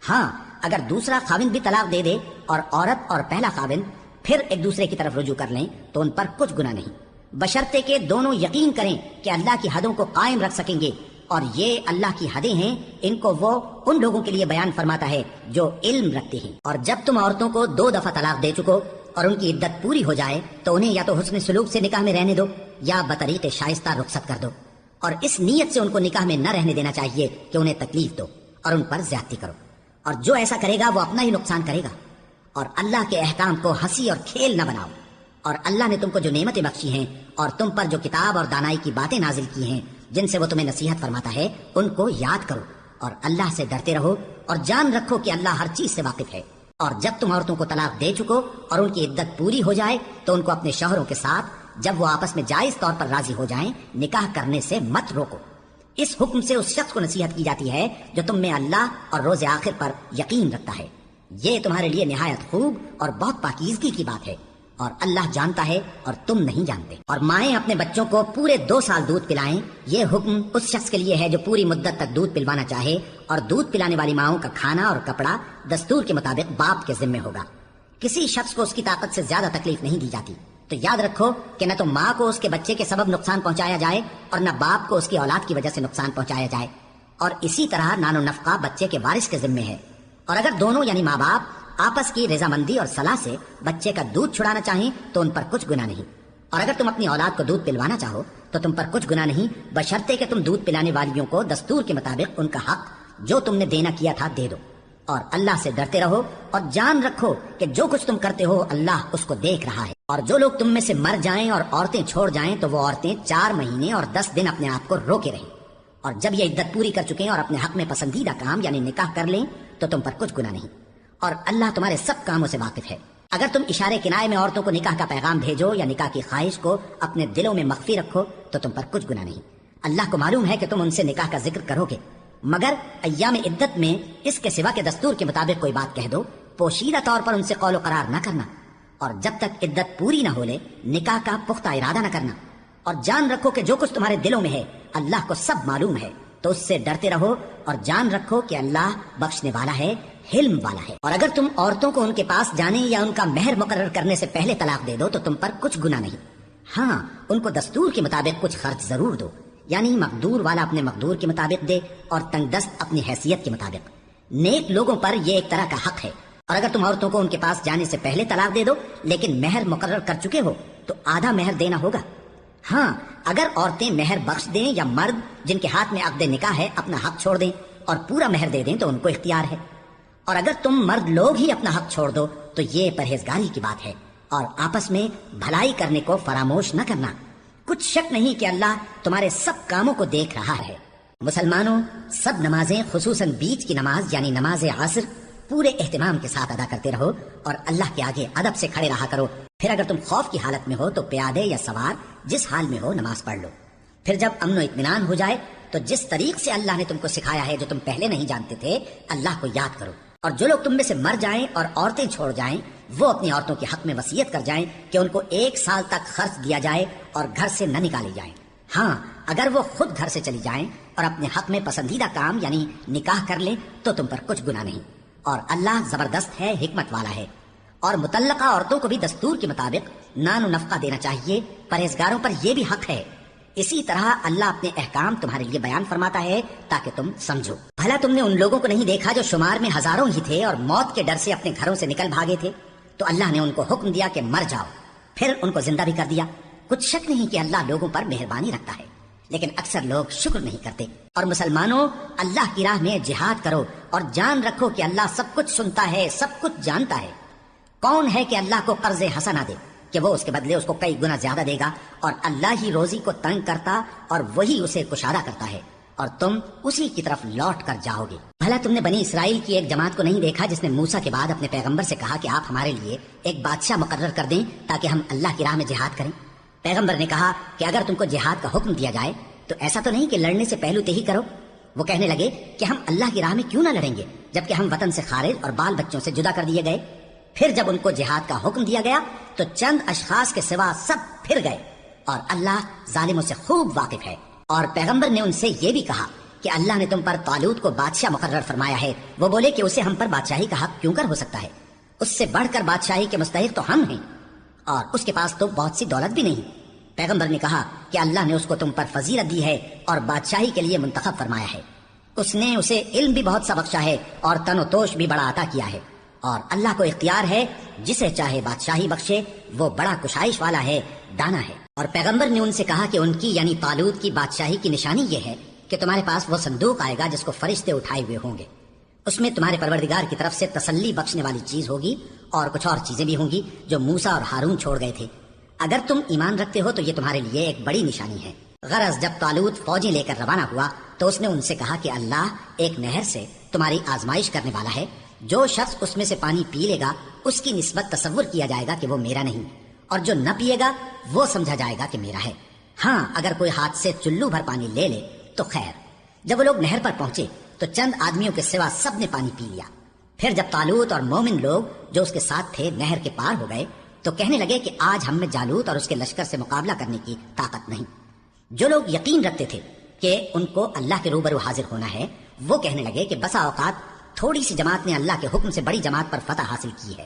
ہاں، اگر دوسرا خاوند بھی طلاق دے دے اور عورت اور پہلا خاوند پھر ایک دوسرے کی طرف رجوع کر لیں تو ان پر کچھ گناہ نہیں، بشرطے کہ دونوں یقین کریں کہ اللہ کی حدوں کو قائم رکھ سکیں گے، اور یہ اللہ کی حدیں ہیں، ان کو وہ ان لوگوں کے لیے بیان فرماتا ہے جو علم رکھتے ہیں۔ اور جب تم عورتوں کو 2 دفعہ طلاق دے چکو اور ان کی عدت پوری ہو جائے تو انہیں یا تو حسن سلوک سے نکاح میں رہنے دو یا بطریق شائستہ رخصت کر دو، اور اس نیت سے ان کو نکاح میں نہ رہنے دینا چاہیے کہ انہیں تکلیف دو اور ان پر زیادتی کرو، اور جو ایسا کرے گا وہ اپنا ہی نقصان کرے گا۔ اور اللہ کے احکام کو ہنسی اور کھیل نہ بناؤ، اور اللہ نے تم کو جو نعمتیں بخشی ہیں اور تم پر جو کتاب اور دانائی کی باتیں نازل کی ہیں جن سے وہ تمہیں نصیحت فرماتا ہے ان کو یاد کرو، اور اللہ سے ڈرتے رہو، اور جان رکھو کہ اللہ ہر چیز سے واقف ہے۔ اور جب تم عورتوں کو طلاق دے چکو اور ان کی عدت پوری ہو جائے تو ان کو اپنے شوہروں کے ساتھ جب وہ آپس میں جائز طور پر راضی ہو جائیں نکاح کرنے سے مت روکو۔ اس حکم سے اس شخص کو نصیحت کی جاتی ہے جو تم میں اللہ اور روز آخر پر یقین رکھتا ہے، یہ تمہارے لیے نہایت خوب اور بہت پاکیزگی کی بات ہے۔ اور اللہ جانتا ہے اور تم نہیں جانتے۔ اور مائیں اپنے بچوں کو پورے 2 سال دودھ پلائیں، یہ حکم اس شخص کے لیے ہے جو پوری مدت تک دودھ پلوانا چاہے، اور دودھ پلانے والی ماؤں کا کھانا اور کپڑا دستور کے مطابق باپ کے ذمہ ہوگا۔ کسی شخص کو اس کی طاقت سے زیادہ تکلیف نہیں دی جاتی، تو یاد رکھو کہ نہ تو ماں کو اس کے بچے کے سبب نقصان پہنچایا جائے اور نہ باپ کو اس کی اولاد کی وجہ سے نقصان پہنچایا جائے، اور اسی طرح نان و نفقہ بچے کے وارث کے ذمہ ہے۔ اور اگر دونوں یعنی ماں باپ آپس کی رضامندی اور صلاح سے بچے کا دودھ چھڑانا چاہیں تو ان پر کچھ گناہ نہیں، اور اگر تم اپنی اولاد کو دودھ پلوانا چاہو تو تم پر کچھ گناہ نہیں، بشرطے کہ تم دودھ پلانے والیوں کو دستور کے مطابق ان کا حق جو تم نے دینا کیا تھا دے دو، اور اللہ سے ڈرتے رہو اور جان رکھو کہ جو کچھ تم کرتے ہو اللہ اس کو دیکھ رہا ہے۔ اور جو لوگ تم میں سے مر جائیں اور عورتیں چھوڑ جائیں تو وہ عورتیں 4 مہینے اور 10 دن اپنے آپ کو روکے رہیں، اور جب یہ عدت پوری کر چکیں اور اپنے حق میں پسندیدہ کام یعنی نکاح کر لیں تو تم پر کچھ گناہ نہیں، اور اللہ تمہارے سب کاموں سے واقف ہے۔ اگر تم اشارے کنائے میں عورتوں کو نکاح کا پیغام بھیجو یا نکاح کی خواہش کو اپنے دلوں میں مخفی رکھو تو تم پر کچھ گناہ نہیں، اللہ کو معلوم ہے کہ تم ان سے نکاح کا ذکر کرو گے، مگر ایام عدت میں اس کے سوا کے دستور کے مطابق کوئی بات کہہ دو، پوشیدہ طور پر ان سے قول و قرار نہ کرنا، اور جب تک عدت پوری نہ ہو لے نکاح کا پختہ ارادہ نہ کرنا، اور جان رکھو کہ جو کچھ تمہارے دلوں میں ہے اللہ کو سب معلوم ہے، تو اس سے ڈرتے رہو اور جان رکھو کہ اللہ بخشنے والا ہے، حلم والا ہے۔ اور اگر تم عورتوں کو ان کے پاس جانے یا ان کا مہر مقرر کرنے سے پہلے طلاق دے دو تو تم پر کچھ گناہ نہیں، ہاں ان کو دستور کے مطابق کچھ خرچ ضرور دو، یعنی مقدور والا اپنے مقدور کے مطابق دے اور تنگ دست اپنی حیثیت کے مطابق۔ نیک لوگوں پر یہ ایک طرح کا حق ہے، اور اگر تم عورتوں کو ان کے پاس جانے سے پہلے طلاق دے دو لیکن مہر مقرر کر چکے ہو تو آدھا مہر دینا ہوگا۔ ہاں اگر عورتیں مہر بخش دیں یا مرد جن کے ہاتھ میں عقد نکاح ہے اپنا حق چھوڑ دیں اور پورا مہر دے دیں تو ان کو اختیار ہے، اور اگر تم مرد لوگ ہی اپنا حق چھوڑ دو تو یہ پرہیزگاری کی بات ہے، اور آپس میں بھلائی کرنے کو فراموش نہ کرنا، کچھ شک نہیں کہ اللہ تمہارے سب کاموں کو دیکھ رہا ہے۔ مسلمانوں، سب نمازیں خصوصاً بیچ کی نماز یعنی نماز عصر پورے اہتمام کے ساتھ ادا کرتے رہو اور اللہ کے آگے ادب سے کھڑے رہا کرو۔ پھر اگر تم خوف کی حالت میں ہو تو پیادے یا سوار جس حال میں ہو نماز پڑھ لو۔ پھر جب امن و اطمینان ہو جائے تو جس طریق سے اللہ نے تم کو سکھایا ہے جو تم پہلے نہیں جانتے تھے اللہ کو یاد کرو، اور جو لوگ تم میں سے مر جائیں اور عورتیں چھوڑ جائیں وہ اپنی عورتوں کے حق میں وصیت کر جائیں کہ ان کو 1 سال تک خرچ دیا جائے اور گھر سے نہ نکالے جائیں۔ ہاں اگر وہ خود گھر سے چلی جائیں اور اپنے حق میں پسندیدہ کام یعنی نکاح کر لیں تو تم پر کچھ گناہ نہیں، اور اللہ زبردست ہے، حکمت والا ہے۔ اور متعلقہ عورتوں کو بھی دستور کے مطابق نان و نفقہ دینا چاہیے، پرہیزگاروں پر یہ بھی حق ہے۔ اسی طرح اللہ اپنے احکام تمہارے لیے بیان فرماتا ہے تاکہ تم سمجھو۔ بھلا تم نے ان لوگوں کو نہیں دیکھا جو شمار میں ہزاروں ہی تھے اور موت کے ڈر سے اپنے گھروں سے نکل بھاگے تھے، تو اللہ نے ان کو حکم دیا کہ مر جاؤ، پھر ان کو زندہ بھی کر دیا۔ کچھ شک نہیں کہ اللہ لوگوں پر مہربانی رکھتا ہے، لیکن اکثر لوگ شکر نہیں کرتے۔ اور مسلمانوں، اللہ کی راہ میں جہاد کرو اور جان رکھو کہ اللہ سب کچھ سنتا ہے، سب کچھ جانتا ہے۔ کون ہے کہ اللہ کو قرض حسنہ دے کہ وہ اس کے بدلے اس کو کئی گنا زیادہ دے گا، اور اللہ ہی روزی کو تنگ کرتا اور وہی اسے کشادہ کرتا ہے، اور تم اسی کی طرف لوٹ کر جاؤ گے۔ بھلا تم نے بنی اسرائیل کی ایک جماعت کو نہیں دیکھا جس نے موسیٰ کے بعد اپنے پیغمبر سے کہا کہ آپ ہمارے لیے ایک بادشاہ مقرر کر دیں تاکہ ہم اللہ کی راہ میں جہاد کریں؟ پیغمبر نے کہا کہ اگر تم کو جہاد کا حکم دیا جائے تو ایسا تو نہیں کہ لڑنے سے پہلو تہی کرو۔ وہ کہنے لگے کہ ہم اللہ کی راہ میں کیوں نہ لڑیں گے جبکہ ہم وطن سے خارج اور بال بچوں سے جدا کر دیے گئے۔ پھر جب ان کو جہاد کا حکم دیا گیا تو چند اشخاص کے سوا سب پھر گئے، اور اللہ ظالموں سے خوب واقف ہے۔ اور پیغمبر نے ان سے یہ بھی کہا کہ اللہ نے تم پر طالوت کو بادشاہ مقرر فرمایا ہے۔ وہ بولے کہ اسے ہم پر بادشاہی کا حق کیوں کر ہو سکتا ہے؟ اس سے بڑھ کر بادشاہی کے مستحق تو ہم ہیں، اور اس کے پاس تو بہت سی دولت بھی نہیں۔ پیغمبر نے کہا کہ اللہ نے اس کو تم پر فضیلت دی ہے اور بادشاہی کے لیے منتخب فرمایا ہے۔ اس نے اسے علم بھی بہت سا بخشا ہے اور تن و توش بھی بڑا عطا کیا ہے، اور اللہ کو اختیار ہے جسے چاہے بادشاہی بخشے، وہ بڑا کشائش والا ہے، دانا ہے۔ اور پیغمبر نے ان سے کہا کہ ان کی یعنی طالوت کی بادشاہی کی نشانی یہ ہے کہ تمہارے پاس وہ صندوق آئے گا جس کو فرشتے اٹھائے ہوئے ہوں گے، اس میں تمہارے پروردگار کی طرف سے تسلی بخشنے والی چیز ہوگی، اور کچھ اور چیزیں بھی ہوں گی جو موسیٰ اور ہارون چھوڑ گئے تھے۔ اگر تم ایمان رکھتے ہو تو یہ تمہارے لیے ایک بڑی نشانی ہے۔ غرض جب طالوت فوجیں لے کر روانہ ہوا تو اس نے ان سے کہا کہ اللہ ایک نہر سے تمہاری آزمائش کرنے والا ہے، جو شخص اس میں سے پانی پی لے گا اس کی نسبت تصور کیا جائے گا کہ وہ میرا نہیں، اور جو نہ پیے گا وہ سمجھا جائے گا کہ میرا ہے۔ ہاں اگر کوئی ہاتھ سے چلو بھر پانی لے لے تو خیر۔ جب وہ لوگ نہر پر پہنچے تو چند آدمیوں کے سوا سب نے پانی پی لیا۔ پھر جب طالوت اور مومن لوگ جو اس کے ساتھ تھے نہر کے پار ہو گئے تو کہنے لگے کہ آج ہم میں جالوت اور اس کے لشکر سے مقابلہ کرنے کی طاقت نہیں۔ جو لوگ یقین رکھتے تھے کہ ان کو اللہ کے روبرو حاضر ہونا ہے، وہ کہنے لگے کہ بسا اوقات تھوڑی سی جماعت نے اللہ کے حکم سے بڑی جماعت پر فتح حاصل کی ہے،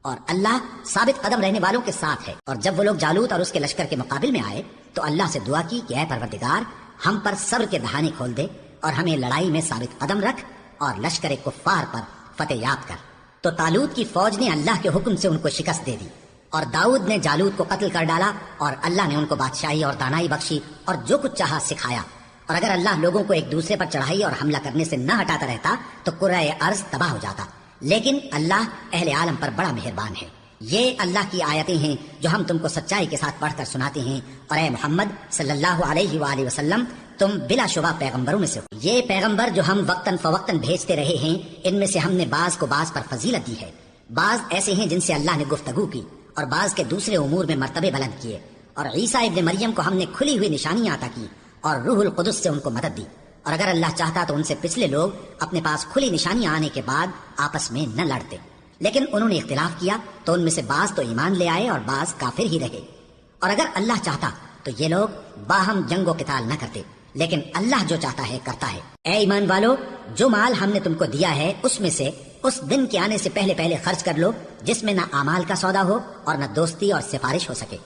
اور اللہ ثابت قدم رہنے والوں کے ساتھ ہے۔ اور جب وہ لوگ جالوت اور اس کے لشکر کے مقابل میں آئے تو اللہ سے دعا کی کہ اے پروردگار، ہم پر صبر کے دہانے کھول دے اور ہمیں لڑائی میں ثابت قدم رکھ اور لشکر کفار پر فتح یاب کر۔ تو طالوت کی فوج نے اللہ کے حکم سے ان کو شکست دے دی، اور داؤد نے جالوت کو قتل کر ڈالا، اور اللہ نے ان کو بادشاہی اور دانائی بخشی اور جو کچھ چاہا سکھایا۔ اور اگر اللہ لوگوں کو ایک دوسرے پر چڑھائی اور حملہ کرنے سے نہ ہٹاتا رہتا تو کرۂ ارض تباہ ہو جاتا، لیکن اللہ اہل عالم پر بڑا مہربان ہے۔ یہ اللہ کی آیتیں ہیں جو ہم تم کو سچائی کے ساتھ پڑھ کر سناتے ہیں، اور اے محمد صلی اللہ علیہ وآلہ وسلم، تم بلا شبہ پیغمبروں میں سے ہو۔ یہ پیغمبر جو ہم وقتاً فوقتاً بھیجتے رہے ہیں، ان میں سے ہم نے بعض کو بعض پر فضیلت دی ہے۔ بعض ایسے ہیں جن سے اللہ نے گفتگو کی، اور بعض کے دوسرے امور میں مرتبے بلند کیے، اور عیسیٰ ابن مریم کو ہم نے کھلی ہوئی نشانیاں عطا کی اور روح القدس سے ان کو مدد دی۔ اور اگر اللہ چاہتا تو ان سے پچھلے لوگ اپنے پاس کھلی نشانیاں آنے کے بعد آپس میں نہ لڑتے، لیکن انہوں نے اختلاف کیا تو ان میں سے بعض تو ایمان لے آئے اور بعض کافر ہی رہے۔ اور اگر اللہ چاہتا تو یہ لوگ باہم جنگ و قتال نہ کرتے، لیکن اللہ جو چاہتا ہے کرتا ہے۔ اے ایمان والو، جو مال ہم نے تم کو دیا ہے اس میں سے اس دن کے آنے سے پہلے پہلے خرچ کر لو جس میں نہ اعمال کا سودا ہو اور نہ دوستی اور سفارش ہو سکے،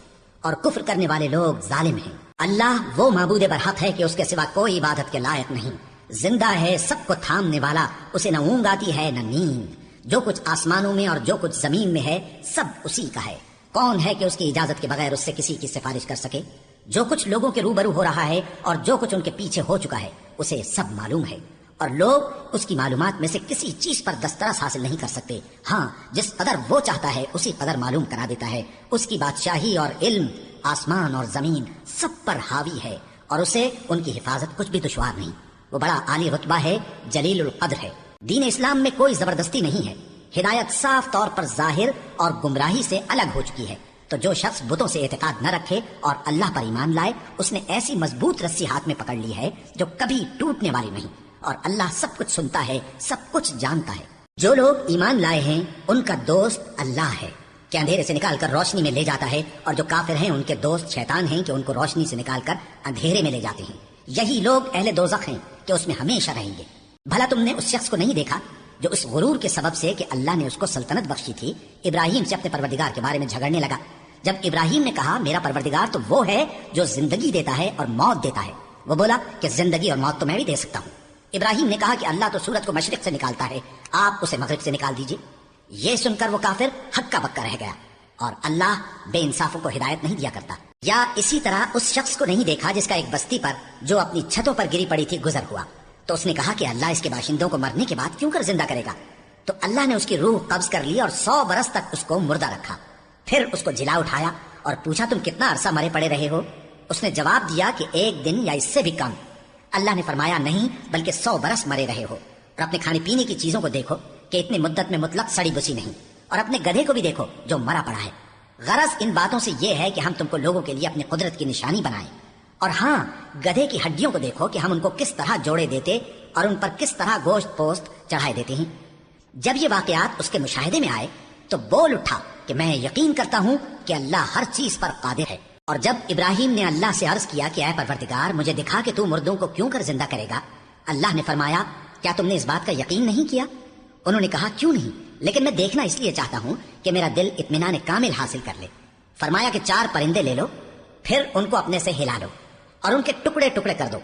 اور کفر کرنے والے لوگ ظالم ہیں۔ اللہ وہ معبود برحق ہے کہ اس کے سوا کوئی عبادت کے لائق نہیں، زندہ ہے، سب کو تھامنے والا، اسے نہ اونگ آتی ہے نہ نیند۔ جو کچھ آسمانوں میں اور جو کچھ زمین میں ہے سب اسی کا ہے۔ کون ہے کہ اس کی اجازت کے بغیر اس سے کسی کی سفارش کر سکے؟ جو کچھ لوگوں کے روبرو ہو رہا ہے اور جو کچھ ان کے پیچھے ہو چکا ہے اسے سب معلوم ہے، اور لوگ اس کی معلومات میں سے کسی چیز پر دسترس حاصل نہیں کر سکتے۔ ہاں، جس قدر وہ چاہتا ہے اسی قدر معلوم کرا دیتا ہے۔ اس کی بادشاہی اور علم آسمان اور زمین سب پر حاوی ہے، اور اسے ان کی حفاظت کچھ بھی دشوار نہیں۔ وہ بڑا عالی رتبہ ہے، جلیل القدر ہے۔ دین اسلام میں کوئی زبردستی نہیں ہے، ہدایت صاف طور پر ظاہر اور گمراہی سے الگ ہو چکی ہے۔ تو جو شخص بتوں سے اعتقاد نہ رکھے اور اللہ پر ایمان لائے، اس نے ایسی مضبوط رسی ہاتھ میں پکڑ لی ہے جو کبھی ٹوٹنے والی نہیں، اور اللہ سب کچھ سنتا ہے، سب کچھ جانتا ہے۔ جو لوگ ایمان لائے ہیں ان کا دوست اللہ ہے کہ اندھیرے سے نکال کر روشنی میں لے جاتا ہے، اور جو کافر ہیں ان کے دوست شیطان ہیں کہ ان کو روشنی سے نکال کر اندھیرے میں لے جاتے ہیں۔ یہی لوگ اہل دوزخ ہیں کہ اس میں ہمیشہ رہیں گے۔ بھلا تم نے اس شخص کو نہیں دیکھا جو اس غرور کے سبب سے کہ اللہ نے اس کو سلطنت بخشی تھی، ابراہیم سے اپنے پروردگار کے بارے میں جھگڑنے لگا؟ جب ابراہیم نے کہا میرا پروردگار تو وہ ہے جو زندگی دیتا ہے اور موت دیتا ہے، وہ بولا کہ زندگی اور موت تو میں بھی دے سکتا ہوں۔ ابراہیم نے کہا کہ اللہ تو سورج کو مشرق سے نکالتا ہے، آپ اسے مغرب سے نکال دیجیے۔ یہ سن کر وہ کافر ہکا بکا رہ گیا، اور اللہ بے انصافوں کو ہدایت نہیں دیا کرتا۔ یا اسی طرح اس شخص کو نہیں دیکھا جس کا ایک بستی پر جو اپنی چھتوں پر گری پڑی تھی گزر ہوا، تو اس نے کہا کہ اللہ اس کے باشندوں کو مرنے کے بعد کیوں کر زندہ کرے گا؟ تو اللہ نے اس کی روح قبض کر لی اور 100 برس تک اس کو مردہ رکھا، پھر اس کو جلا اٹھایا اور پوچھا تم کتنا عرصہ مرے پڑے رہے ہو؟ اس نے جواب دیا کہ 1 دن یا اس سے بھی کم۔ اللہ نے فرمایا نہیں، بلکہ 100 برس مرے رہے ہو۔ اور اپنے کھانے پینے کی چیزوں کو دیکھو کہ اتنی مدت میں مطلق سڑی بسی نہیں، اور اپنے گدھے کو بھی دیکھو جو مرا پڑا ہے۔ غرض ان باتوں سے یہ ہے کہ ہم تم کو لوگوں کے لیے اپنی قدرت کی نشانی بنائیں۔ اور ہاں، گدھے کی ہڈیوں کو دیکھو کہ ہم ان کو کس طرح جوڑے دیتے اور ان پر کس طرح گوشت پوست چڑھائے دیتے ہیں۔ جب یہ واقعات اس کے مشاہدے میں آئے تو بول اٹھا کہ میں یقین کرتا ہوں کہ اللہ ہر چیز پر قادر ہے۔ اور جب ابراہیم نے اللہ سے عرض کیا کہ اے پروردگار مجھے دکھا کہ تو مردوں کو کیوں کر زندہ کرے گا، اللہ نے فرمایا کیا تم نے اس بات کا یقین نہیں کیا؟ انہوں نے کہا کیوں نہیں، لیکن میں دیکھنا اس لیے چاہتا ہوں کہ میرا دل اطمینان کامل حاصل کر لے۔ فرمایا کہ 4 پرندے لے لو، پھر ان کو اپنے سے ہلا لو اور ان کے ٹکڑے ٹکڑے کر دو،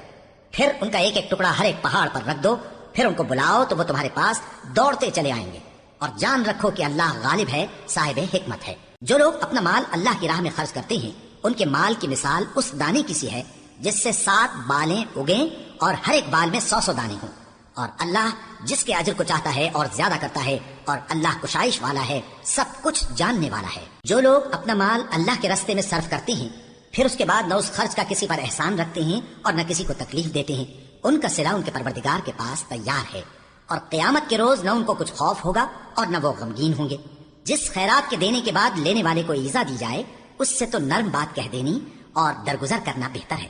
پھر ان کا ایک ایک ٹکڑا ہر ایک پہاڑ پر رکھ دو، پھر ان کو بلاؤ تو وہ تمہارے پاس دوڑتے چلے آئیں گے، اور جان رکھو کہ اللہ غالب ہے، صاحب حکمت ہے۔ جو لوگ اپنا مال اللہ کی راہ میں خرچ کرتے ہیں ان کے مال کی مثال اس دانے کی سی ہے جس سے 7 بالیں اگیں اور ہر ایک بال میں 100 دانے ہوں، اور اللہ جس کے اجر کو چاہتا ہے اور زیادہ کرتا ہے، اور اللہ کشائش والا ہے، سب کچھ جاننے والا ہے۔ جو لوگ اپنا مال اللہ کے راستے میں صرف کرتے ہیں پھر اس کے بعد نہ اس خرچ کا کسی پر احسان رکھتے ہیں اور نہ کسی کو تکلیف دیتے ہیں، ان کا صلہ ان کے پروردگار کے پاس تیار ہے، اور قیامت کے روز نہ ان کو کچھ خوف ہوگا اور نہ وہ غمگین ہوں گے۔ جس خیرات کے دینے کے بعد لینے والے کو ایزا دی جائے اس سے تو نرم بات کہہ دینی اور درگزر کرنا بہتر ہے،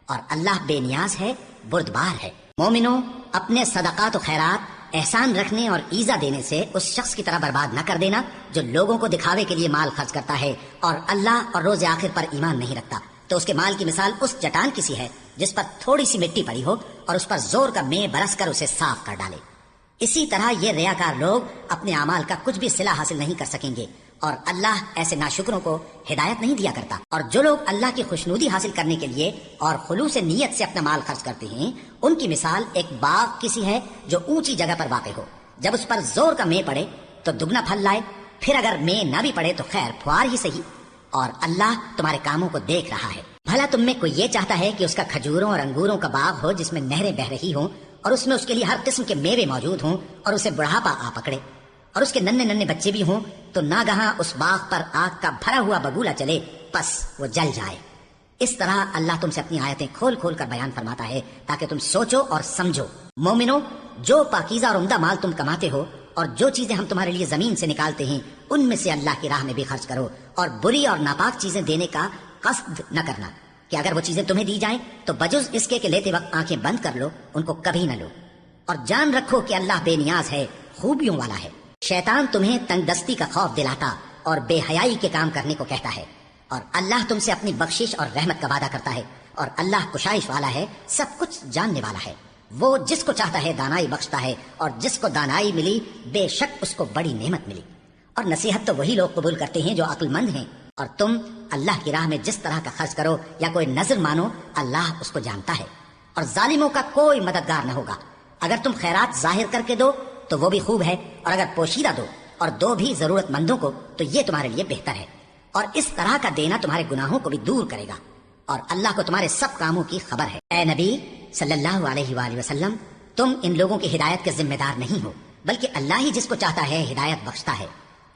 اور اللہ بے نیاز ہے، بردبار ہے۔ مومنوں، اپنے صدقات و خیرات احسان رکھنے اور ایزا دینے سے اس شخص کی طرح برباد نہ کر دینا جو لوگوں کو دکھاوے کے لیے مال خرچ کرتا ہے اور اللہ اور روز آخر پر ایمان نہیں رکھتا، تو اس کے مال کی مثال اس چٹان کی سی ہے جس پر تھوڑی سی مٹی پڑی ہو اور اس پر زور کا مے برس کر اسے صاف کر ڈالے۔ اسی طرح یہ ریاکار لوگ اپنے اعمال کا کچھ بھی صلہ حاصل نہیں کر سکیں گے، اور اللہ ایسے ناشکروں کو ہدایت نہیں دیا کرتا۔ اور جو لوگ اللہ کی خوشنودی حاصل کرنے کے لیے اور خلوص نیت سے اپنا مال خرچ کرتے ہیں، ان کی مثال ایک باغ کسی ہے جو اونچی جگہ پر واقع ہو، جب اس پر زور کا مے پڑے تو دگنا پھل لائے، پھر اگر مے نہ بھی پڑے تو خیر پھوار ہی صحیح، اور اللہ تمہارے کاموں کو دیکھ رہا ہے۔ بھلا تم میں کوئی یہ چاہتا ہے کہ اس کا کھجوروں اور انگوروں کا باغ ہو جس میں نہریں بہ رہی ہوں اور اس میں اس کے لیے ہر قسم کے میوے موجود ہوں اور اسے بڑھاپا آ پکڑے اور اس کے ننھے ننھے بچے بھی ہوں، تو ناگہاں اس باغ پر آگ کا بھرا ہوا بگولا چلے، پس وہ جل جائے؟ اس طرح اللہ تم سے اپنی آیتیں کھول کھول کر بیان فرماتا ہے تاکہ تم سوچو اور سمجھو۔ مومنو، جو پاکیزہ اور عمدہ مال تم کماتے ہو اور جو چیزیں ہم تمہارے لیے زمین سے نکالتے ہیں ان میں سے اللہ کی راہ میں بھی خرچ کرو، اور بری اور ناپاک چیزیں دینے کا قصد نہ کرنا کہ اگر وہ چیزیں تمہیں دی جائیں تو بجز اس کے کہ لیتے وقت آنکھیں بند کر لو، ان کو کبھی نہ لو، اور جان رکھو کہ اللہ بے نیاز ہے، خوبیوں والا ہے۔ شیطان تمہیں تنگ دستی کا خوف دلاتا اور بے حیائی کے کام کرنے کو کہتا ہے، اور اللہ تم سے اپنی بخشش اور رحمت کا وعدہ کرتا ہے، اور اللہ کشائش والا ہے، سب کچھ جاننے والا ہے۔ وہ جس کو چاہتا ہے دانائی بخشتا ہے، اور جس کو دانائی ملی بے شک اس کو بڑی نعمت ملی۔ اور نصیحت تو وہی لوگ قبول کرتے ہیں جو عقل مند ہیں، اور تم اللہ کی راہ میں جس طرح کا خرچ کرو یا کوئی نظر مانو، اللہ اس کو جانتا ہے، اور ظالموں کا کوئی مددگار نہ ہوگا۔ اگر تم خیرات ظاہر کر کے دو تو وہ بھی خوب ہے، اور اگر پوشیدہ دو اور دو بھی ضرورت مندوں کو تو یہ تمہارے لیے بہتر ہے، اور اس طرح کا دینا تمہارے گناہوں کو بھی دور کرے گا، اور اللہ کو تمہارے سب کاموں کی خبر ہے۔ اے نبی صلی اللہ علیہ وآلہ وسلم، تم ان لوگوں کی ہدایت کے ذمہ دار نہیں ہو، بلکہ اللہ ہی جس کو چاہتا ہے ہدایت بخشتا ہے۔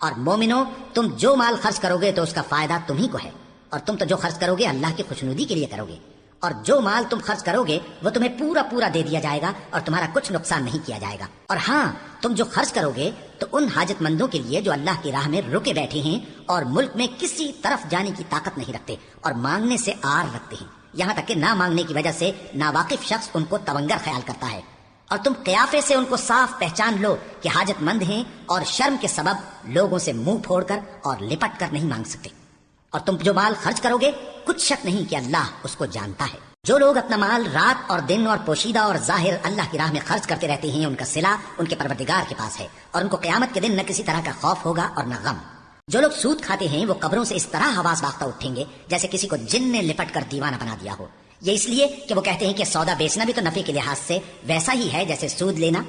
اور مومنو، تم جو مال خرچ کرو گے تو اس کا فائدہ تم ہی کو ہے، اور تم تو جو خرچ کرو گے اللہ کی خوشنودی کے لیے کرو گے، اور جو مال تم خرچ کرو گے وہ تمہیں پورا پورا دے دیا جائے گا اور تمہارا کچھ نقصان نہیں کیا جائے گا۔ اور ہاں، تم جو خرچ کرو گے تو ان حاجت مندوں کے لیے جو اللہ کی راہ میں رکے بیٹھے ہیں اور ملک میں کسی طرف جانے کی طاقت نہیں رکھتے اور مانگنے سے آر رکھتے ہیں، یہاں تک کہ نہ مانگنے کی وجہ سے ناواقف شخص ان کو تونگر خیال کرتا ہے، اور تم قیافے سے ان کو صاف پہچان لو کہ حاجت مند ہیں اور شرم کے سبب لوگوں سے منہ پھوڑ کر اور لپٹ کر نہیں مانگ سکتے۔ اور تم جو مال خرچ کرو گے کچھ شک نہیں کہ اللہ اس کو جانتا ہے۔ جو لوگ اپنا مال رات اور دن اور پوشیدہ اور ظاہر اللہ کی راہ میں خرچ کرتے رہتے ہیں، ان کا صلہ ان کے پروردگار کے پاس ہے، اور ان کو قیامت کے دن نہ کسی طرح کا خوف ہوگا اور نہ غم۔ جو لوگ سود کھاتے ہیں وہ قبروں سے اس طرح حواس باختہ اٹھیں گے جیسے کسی کو جن نے لپٹ کر دیوانہ بنا دیا ہو، یہ اس لیے کہ وہ کہتے ہیں کہ سودا بیچنا بھی تو نفع کے لحاظ سے ویسا ہی ہے جیسے سود لینا،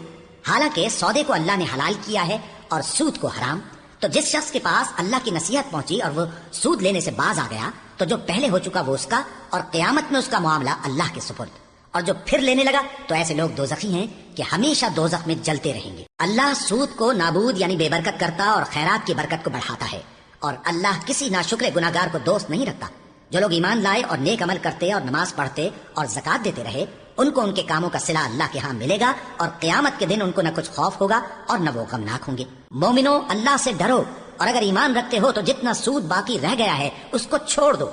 حالانکہ سودے کو اللہ نے حلال کیا ہے اور سود کو حرام۔ تو جس شخص کے پاس اللہ کی نصیحت پہنچی اور وہ سود لینے سے باز آ گیا تو جو پہلے ہو چکا وہ اس کا، اور قیامت میں اس کا معاملہ اللہ کے سپرد، اور جو پھر لینے لگا تو ایسے لوگ دوزخی ہیں کہ ہمیشہ دوزخ میں جلتے رہیں گے۔ اللہ سود کو نابود یعنی بے برکت کرتا اور خیرات کی برکت کو بڑھاتا ہے، اور اللہ کسی ناشکر گناہگار کو دوست نہیں رکھتا۔ جو لوگ ایمان لائے اور نیک عمل کرتے اور نماز پڑھتے اور زکات دیتے رہے، ان کو ان کے کاموں کا صلہ اللہ کے ہاں ملے گا، اور قیامت کے دن ان کو نہ کچھ خوف ہوگا اور نہ وہ غمناک ہوں گے۔ مومنو، اللہ سے ڈرو، اور اگر ایمان رکھتے ہو تو جتنا سود باقی رہ گیا ہے اس کو چھوڑ دو،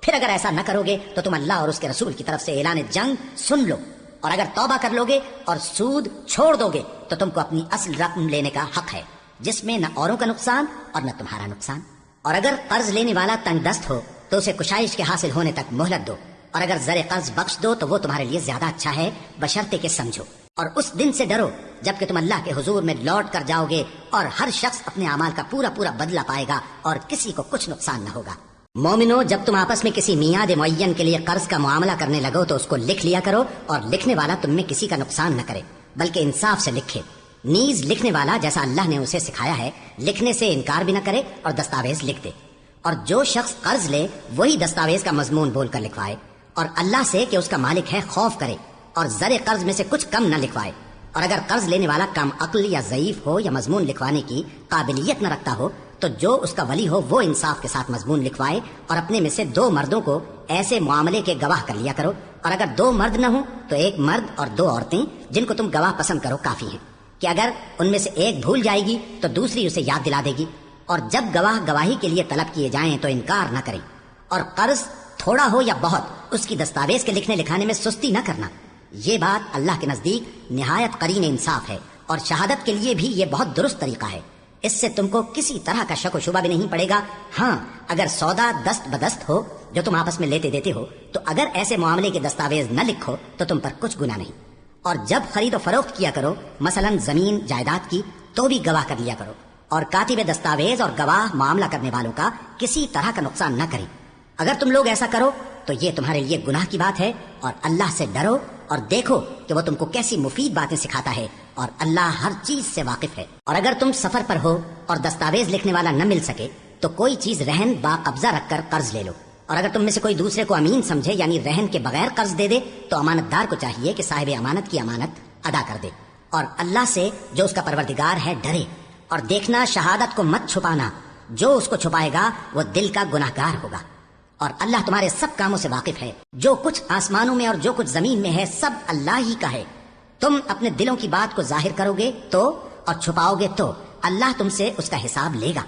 پھر اگر ایسا نہ کرو گے تو تم اللہ اور اس کے رسول کی طرف سے اعلان جنگ سن لو، اور اگر توبہ کر لو گے اور سود چھوڑ دو گے تو تم کو اپنی اصل رقم لینے کا حق ہے، جس میں نہ اوروں کا نقصان اور نہ تمہارا نقصان۔ اور اگر قرض لینے والا تنگ دست ہو تو اسے کشائش کے حاصل ہونے تک مہلت دو، اور اگر زر قرض بخش دو تو وہ تمہارے لیے زیادہ اچھا ہے، بشرطے کہ سمجھو۔ اور اس دن سے ڈرو جب کہ تم اللہ کے حضور میں لوٹ کر جاؤ گے، اور ہر شخص اپنے اعمال کا پورا پورا بدلہ پائے گا اور کسی کو کچھ نقصان نہ ہوگا۔ مومنو، جب تم آپس میں کسی میعاد معین کے لیے قرض کا معاملہ کرنے لگو تو اس کو لکھ لیا کرو، اور لکھنے والا تم میں کسی کا نقصان نہ کرے بلکہ انصاف سے لکھے، نیز لکھنے والا جیسا اللہ نے اسے سکھایا ہے لکھنے سے انکار بھی نہ کرے اور دستاویز لکھ دے۔ اور جو شخص قرض لے وہی دستاویز کا مضمون بول کر لکھوائے، اور اللہ سے کہ اس کا مالک ہے خوف کرے، اور زر قرض میں سے کچھ کم نہ لکھوائے۔ اور اگر قرض لینے والا کم عقل یا ضعیف ہو یا مضمون لکھوانے کی قابلیت نہ رکھتا ہو تو جو اس کا ولی ہو وہ انصاف کے ساتھ مضمون لکھوائے، اور اپنے میں سے 2 مردوں کو ایسے معاملے کے گواہ کر لیا کرو، اور اگر 2 مرد نہ ہوں تو 1 مرد اور 2 عورتیں جن کو تم گواہ پسند کرو کافی ہیں، کہ اگر ان میں سے ایک بھول جائے گی تو دوسری اسے یاد دلا دے گی۔ اور جب گواہ گواہی کے لیے طلب کیے جائیں تو انکار نہ کریں، اور قرض تھوڑا ہو یا بہت اس کی دستاویز کے لکھنے لکھانے میں سستی نہ کرنا۔ یہ بات اللہ کے نزدیک نہایت قرین انصاف ہے، اور شہادت کے لیے بھی یہ بہت درست طریقہ ہے، اس سے تم کو کسی طرح کا شک و شبہ بھی نہیں پڑے گا۔ ہاں اگر سودا دست بدست ہو جو تم آپس میں لیتے دیتے ہو تو اگر ایسے معاملے کے دستاویز نہ لکھو تو تم پر کچھ گناہ نہیں۔ اور جب خرید و فروخت کیا کرو مثلا زمین جائیداد کی تو بھی گواہ کر لیا کرو، اور کاتب دستاویز اور گواہ معاملہ کرنے والوں کا کسی طرح کا نقصان نہ کریں۔ اگر تم لوگ ایسا کرو تو یہ تمہارے لیے گناہ کی بات ہے، اور اللہ سے ڈرو اور دیکھو کہ وہ تم کو کیسی مفید باتیں سکھاتا ہے، اور اللہ ہر چیز سے واقف ہے۔ اور اگر تم سفر پر ہو اور دستاویز لکھنے والا نہ مل سکے تو کوئی چیز رہن با قبضہ رکھ کر قرض لے لو، اور اگر تم میں سے کوئی دوسرے کو امین سمجھے یعنی رہن کے بغیر قرض دے دے تو امانت دار کو چاہیے کہ صاحب امانت کی امانت ادا کر دے، اور اللہ سے جو اس کا پروردگار ہے ڈرے۔ اور دیکھنا شہادت کو مت چھپانا، جو اس کو چھپائے گا وہ دل کا گناہگار ہوگا، اور اللہ تمہارے سب کاموں سے واقف ہے۔ جو کچھ آسمانوں میں اور جو کچھ زمین میں ہے سب اللہ ہی کا ہے۔ تم اپنے دلوں کی بات کو ظاہر کرو گے تو اور چھپاؤ گے تو اللہ تم سے اس کا حساب لے گا،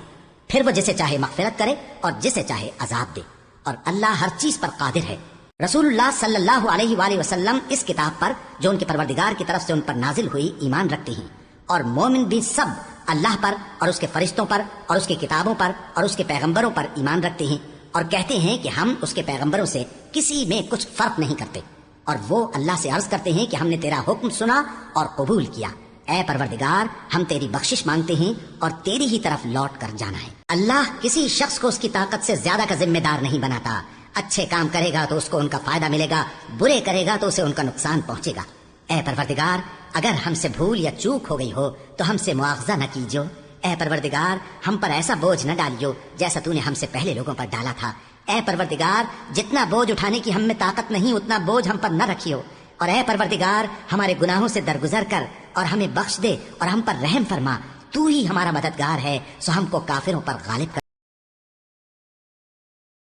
پھر وہ جسے چاہے مغفرت کرے اور جسے چاہے عذاب دے، اور اللہ ہر چیز پر قادر ہے۔ رسول اللہ صلی اللہ علیہ وآلہ وسلم اس کتاب پر جو ان کے پروردگار کی طرف سے ان پر نازل ہوئی ایمان رکھتے ہیں، اور مومن بھی سب اللہ پر اور اس کے فرشتوں پر اور اس کی کتابوں پر اور اس کے پیغمبروں پر ایمان رکھتے ہیں، اور کہتے ہیں کہ ہم اس کے پیغمبروں سے کسی میں کچھ فرق نہیں کرتے، اور وہ اللہ سے عرض کرتے ہیں کہ ہم نے تیرا حکم سنا اور قبول کیا۔ اے پروردگار ہم تیری بخشش مانگتے ہیں اور تیری ہی طرف لوٹ کر جانا ہے۔ اللہ کسی شخص کو اس کی طاقت سے زیادہ کا ذمہ دار نہیں بناتا۔ اچھے کام کرے گا تو اس کو ان کا فائدہ ملے گا، برے کرے گا تو اسے ان کا نقصان پہنچے گا۔ اے پروردگار اگر ہم سے بھول یا چوک ہو گئی ہو تو ہم سے مواخذہ نہ کیجو۔ اے پروردگار ہم پر ایسا بوجھ نہ ڈالیو جیسا تو نے ہم سے پہلے لوگوں پر ڈالا تھا۔ اے پروردگار جتنا بوجھ اٹھانے کی ہم میں طاقت نہیں اتنا بوجھ ہم پر نہ رکھیو، اور اے پروردگار ہمارے گناہوں سے درگزر کر اور ہمیں بخش دے اور ہم پر رحم فرما۔ تو ہی ہمارا مددگار ہے، سو ہم کو کافروں پر غالب کر۔